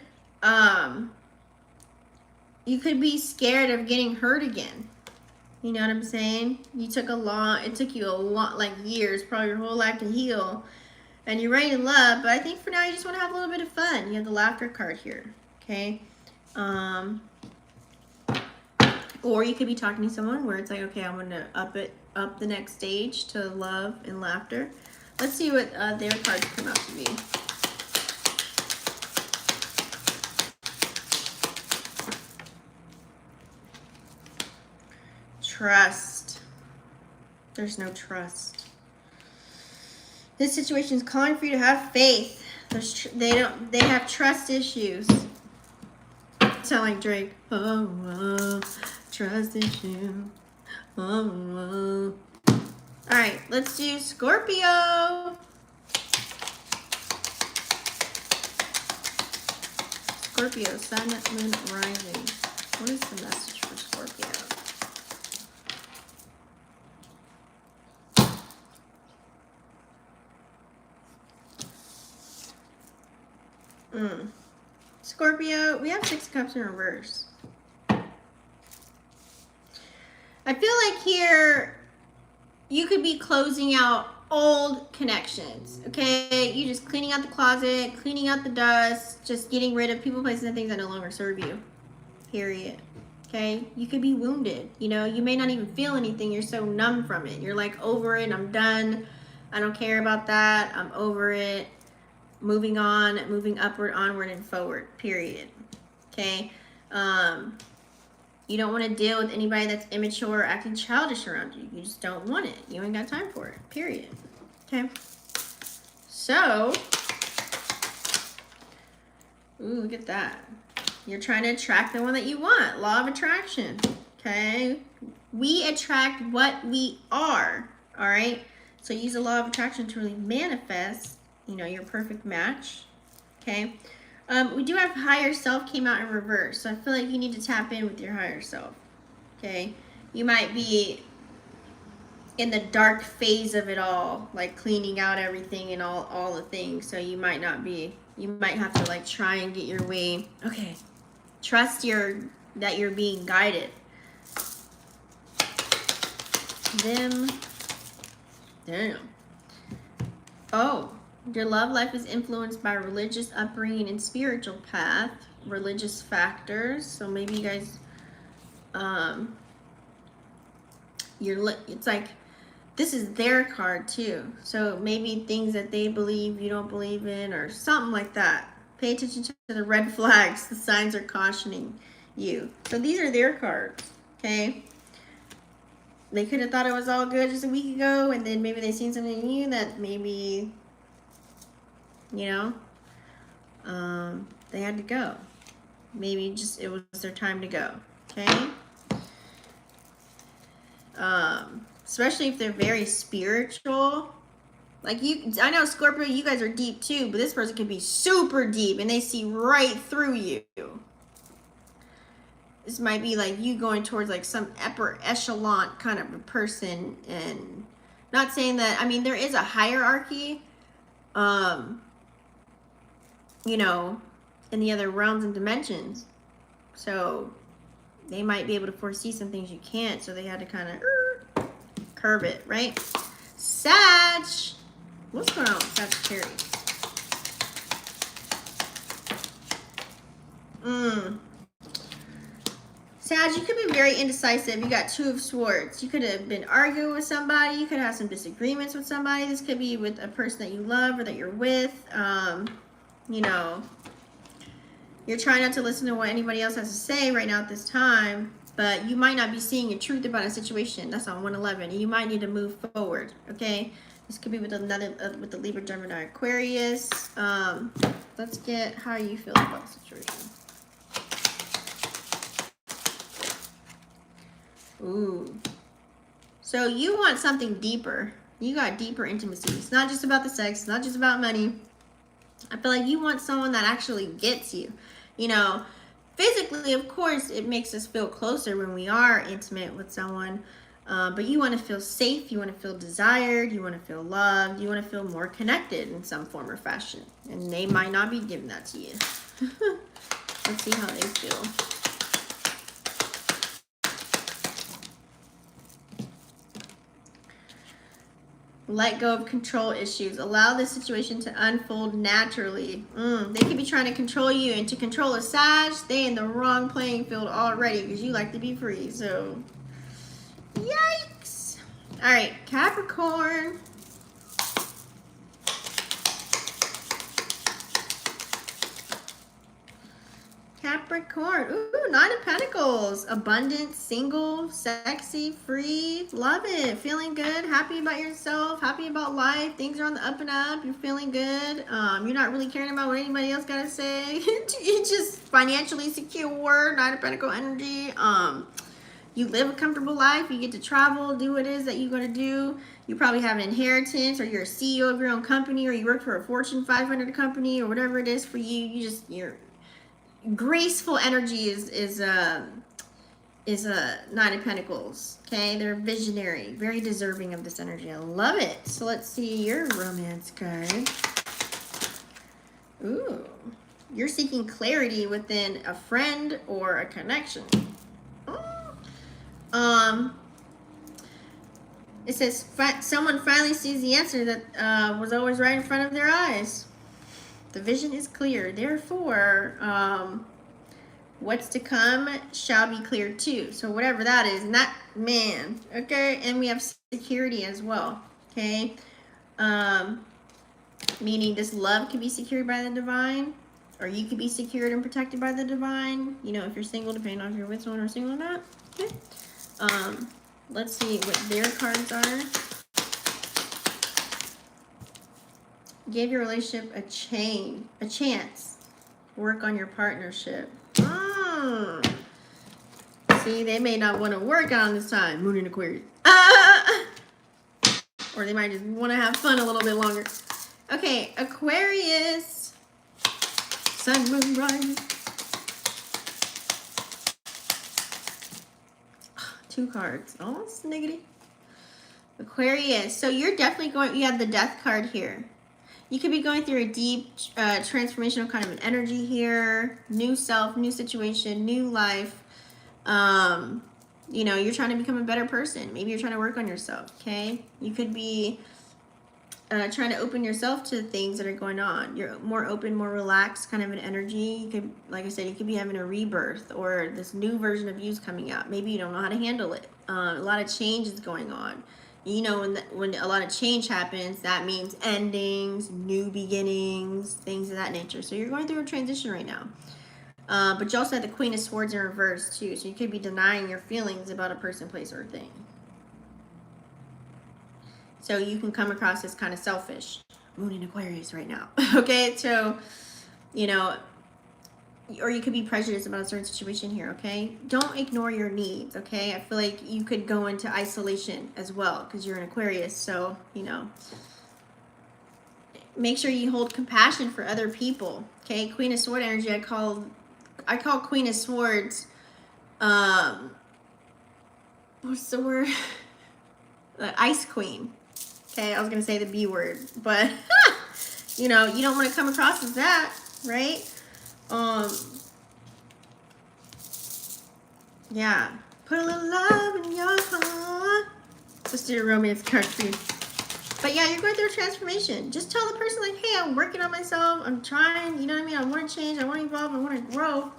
be scared of getting hurt again. You know what I'm saying? It took you a lot, like years, probably your whole life to heal. And you're ready to love, but I think for now you just want to have a little bit of fun. You have the laughter card here, okay? Or you could be talking to someone where it's like, okay, I'm going to up the next stage to love and laughter. Let's see what their cards come out to be. Trust. There's no trust. This situation is calling for you to have faith. They have trust issues. Sound like Drake. Oh, trust issue. Oh. All right, let's do Scorpio. Scorpio, sun, moon, rising. What is the message for Scorpio? Scorpio, we have 6 cups in reverse. I feel like here you could be closing out old connections, okay? You just cleaning out the closet, cleaning out the dust, just getting rid of people, places, and things that no longer serve you, period. Okay? You could be wounded, you know? You may not even feel anything. You're so numb from it. You're like, over it, I'm done. I don't care about that. I'm over it. Moving on, moving upward, onward, and forward, period. Okay? You don't want to deal with anybody that's immature or acting childish around you. You just don't want it. You ain't got time for it, period. Okay? So, ooh, look at that. You're trying to attract the one that you want. Law of attraction. Okay? We attract what we are. All right? So use the law of attraction to really manifest, you know, your perfect match. Okay? We do have higher self came out in reverse. So I feel like you need to tap in with your higher self. Okay? You might be in the dark phase of it all, like cleaning out everything and all the things. So you might not be, you might have to like try and get your way. Okay, trust that you're being guided. Them, damn. Oh, your love life is influenced by religious upbringing and spiritual path, religious factors. So maybe you guys, it's like, this is their card too. So maybe things that they believe you don't believe in or something like that. Pay attention to the red flags. The signs are cautioning you. So these are their cards, okay? They could have thought it was all good just a week ago, and then maybe they seen something in you that maybe, you know, they had to go. Maybe just it was their time to go, okay? Especially if they're very spiritual. Like you, I know Scorpio, you guys are deep too, but this person could be super deep and they see right through you. This might be like you going towards like some upper echelon kind of a person, and not saying that, I mean, there is a hierarchy, you know, in the other realms and dimensions. So they might be able to foresee some things you can't, so they had to kind of curve it, right? Sag. What's going on with Sagittarius? Sag, you could be very indecisive. You got Two of Swords. You could have been arguing with somebody. You could have some disagreements with somebody. This could be with a person that you love or that you're with. You know, you're trying not to listen to what anybody else has to say right now at this time, but you might not be seeing the truth about a situation. That's on 111. You might need to move forward, okay? This could be with another, with the Libra, Gemini, Aquarius. Let's get how you feel about the situation. Ooh. So you want something deeper. You got deeper intimacy. It's not just about the sex. It's not just about money. I feel like you want someone that actually gets you. You know, physically, of course, it makes us feel closer when we are intimate with someone. But you want to feel safe. You want to feel desired. You want to feel loved. You want to feel more connected in some form or fashion. And they might not be giving that to you. Let's see how they feel. Let go of control issues. Allow the situation to unfold naturally. They could be trying to control you, and to control a Sag, they in the wrong playing field already because you like to be free. So, yikes. All right, Capricorn. Capricorn. Ooh, Nine of Pentacles. Abundant, single, sexy, free. Love it. Feeling good. Happy about yourself. Happy about life. Things are on the up and up. You're feeling good. You're not really caring about what anybody else got to say. You're just financially secure. Nine of Pentacle energy. You live a comfortable life. You get to travel, do what it is that you're going to do. You probably have an inheritance, or you're a CEO of your own company, or you work for a Fortune 500 company, or whatever it is for you. You're graceful energy is a Nine of Pentacles. Okay, they're visionary, very deserving of this energy. I love it. So let's see your romance card. Ooh, you're seeking clarity within a friend or a connection. It says someone finally sees the answer that was always right in front of their eyes. The vision is clear. Therefore, what's to come shall be clear too. So whatever that is, not man. Okay, and we have security as well. Okay, meaning this love can be secured by the divine, or you could be secured and protected by the divine. You know, if you're single, depending on if you're with someone or single or not. Okay. Let's see what their cards are. Give your relationship a chance. Work on your partnership. See, they may not want to work on this time. Moon in Aquarius. Or they might just want to have fun a little bit longer. Okay, Aquarius. Sun, moon, rising. 2 cards. Oh, sniggity. Aquarius. So you're definitely going, you have the death card here. You could be going through a deep transformational kind of an energy here. New self, new situation, new life. You know, you're trying to become a better person. Maybe you're trying to work on yourself, okay? You could be trying to open yourself to things that are going on. You're more open, more relaxed kind of an energy. You could, like I said, you could be having a rebirth, or this new version of you is coming out. Maybe you don't know how to handle it. A lot of change is going on. You know, when a lot of change happens, that means endings, new beginnings, things of that nature. So you're going through a transition right now. But you also have the Queen of Swords in reverse too. So you could be denying your feelings about a person, place, or thing. So you can come across as kind of selfish. Moon in Aquarius right now. Okay, so, you know, or you could be prejudiced about a certain situation here, okay? Don't ignore your needs, okay? I feel like you could go into isolation as well because you're an Aquarius. So, you know, make sure you hold compassion for other people, okay? Queen of Sword energy, I call Queen of Swords, what's the word? The Ice Queen. Okay, I was going to say the B word, but, you know, you don't want to come across as that, right? Yeah. Put a little love in your heart. Just do a romance card too. But yeah, you're going through a transformation. Just tell the person, like, hey, I'm working on myself. I'm trying, you know what I mean? I want to change. I want to evolve. I want to grow.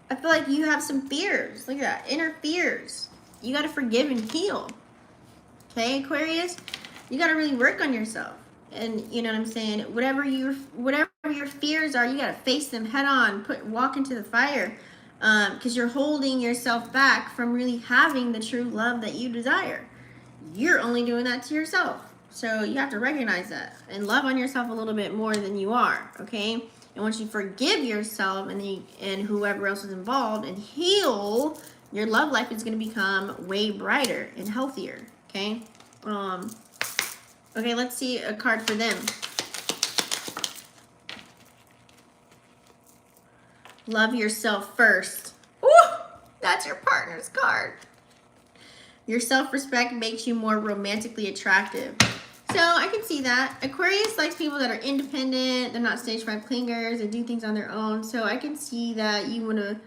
I feel like you have some fears. Look at that. Inner fears. You got to forgive and heal. Okay, Aquarius? You got to really work on yourself. And you know what I'm saying? Whatever your fears are, you got to face them head on. Walk into the fire. Because you're holding yourself back from really having the true love that you desire. You're only doing that to yourself. So you have to recognize that and love on yourself a little bit more than you are, okay? And once you forgive yourself and whoever else is involved and heal, your love life is going to become way brighter and healthier, okay? Okay, let's see a card for them. Love yourself first. Ooh, that's your partner's card. Your self-respect makes you more romantically attractive. So I can see that. Aquarius likes people that are independent. They're not stage 5 clingers. They do things on their own. So I can see that you want to,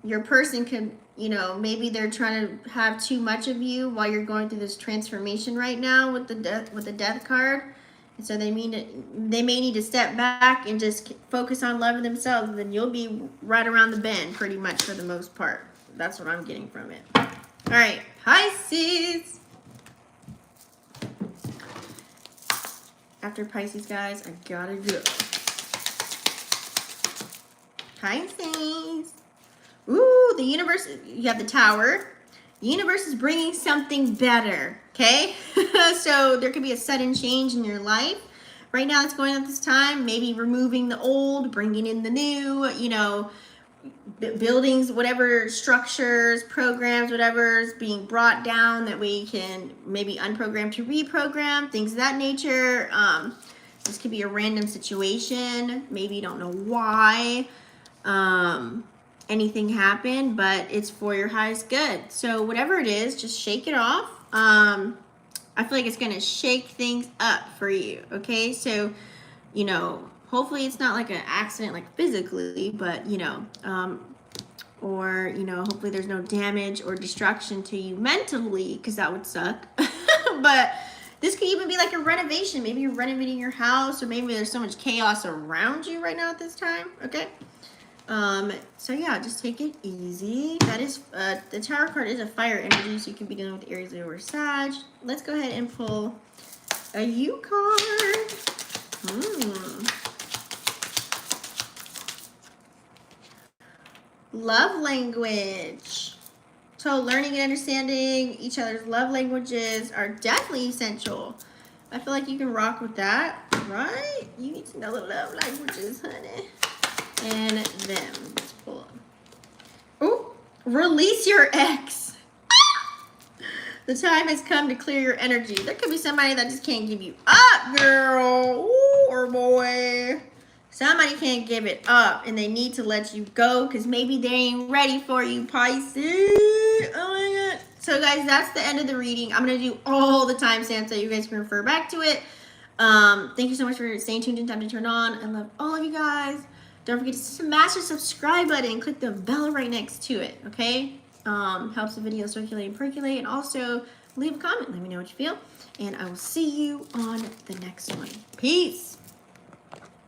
your person can, you know, maybe they're trying to have too much of you while you're going through this transformation right now with the death card. And so they may need to step back and just focus on loving themselves. And then you'll be right around the bend pretty much for the most part. That's what I'm getting from it. All right, Pisces. After Pisces, guys, I gotta go. Pisces. Ooh, the universe, you have the Tower. The universe is bringing something better, okay? So there could be a sudden change in your life. Right now it's going at this time, maybe removing the old, bringing in the new, you know, buildings, whatever structures, programs, whatever is being brought down that we can maybe unprogram to reprogram, things of that nature. This could be a random situation. Maybe you don't know why anything happened, but it's for your highest good. So whatever it is, just shake it off. I feel like it's going to shake things up for you. Okay. So, you know, hopefully it's not like an accident, like physically, but, you know, or, you know, hopefully there's no damage or destruction to you mentally, because that would suck. But this could even be like a renovation. Maybe you're renovating your house, or maybe there's so much chaos around you right now at this time. Okay. So yeah, just take it easy. That is, the Tower card is a fire energy, so you can be dealing with Aries, Libra, or Sag. Let's go ahead and pull a U card. Love language. So learning and understanding each other's love languages are definitely essential. I feel like you can rock with that, right? You need to know the love languages, honey. And them. Let's pull them. Oh, release your ex. The time has come to clear your energy. There could be somebody that just can't give you up, girl. Ooh, or boy. Somebody can't give it up and they need to let you go because maybe they ain't ready for you, Pisces. Oh my God. So guys, that's the end of the reading. I'm going to do all the timestamps so you guys can refer back to it. Thank you so much for staying tuned and time to turn on. I love all of you guys. Don't forget to smash the subscribe button and click the bell right next to it, okay? Helps the video circulate and percolate. And also leave a comment. Let me know what you feel. And I will see you on the next one. Peace.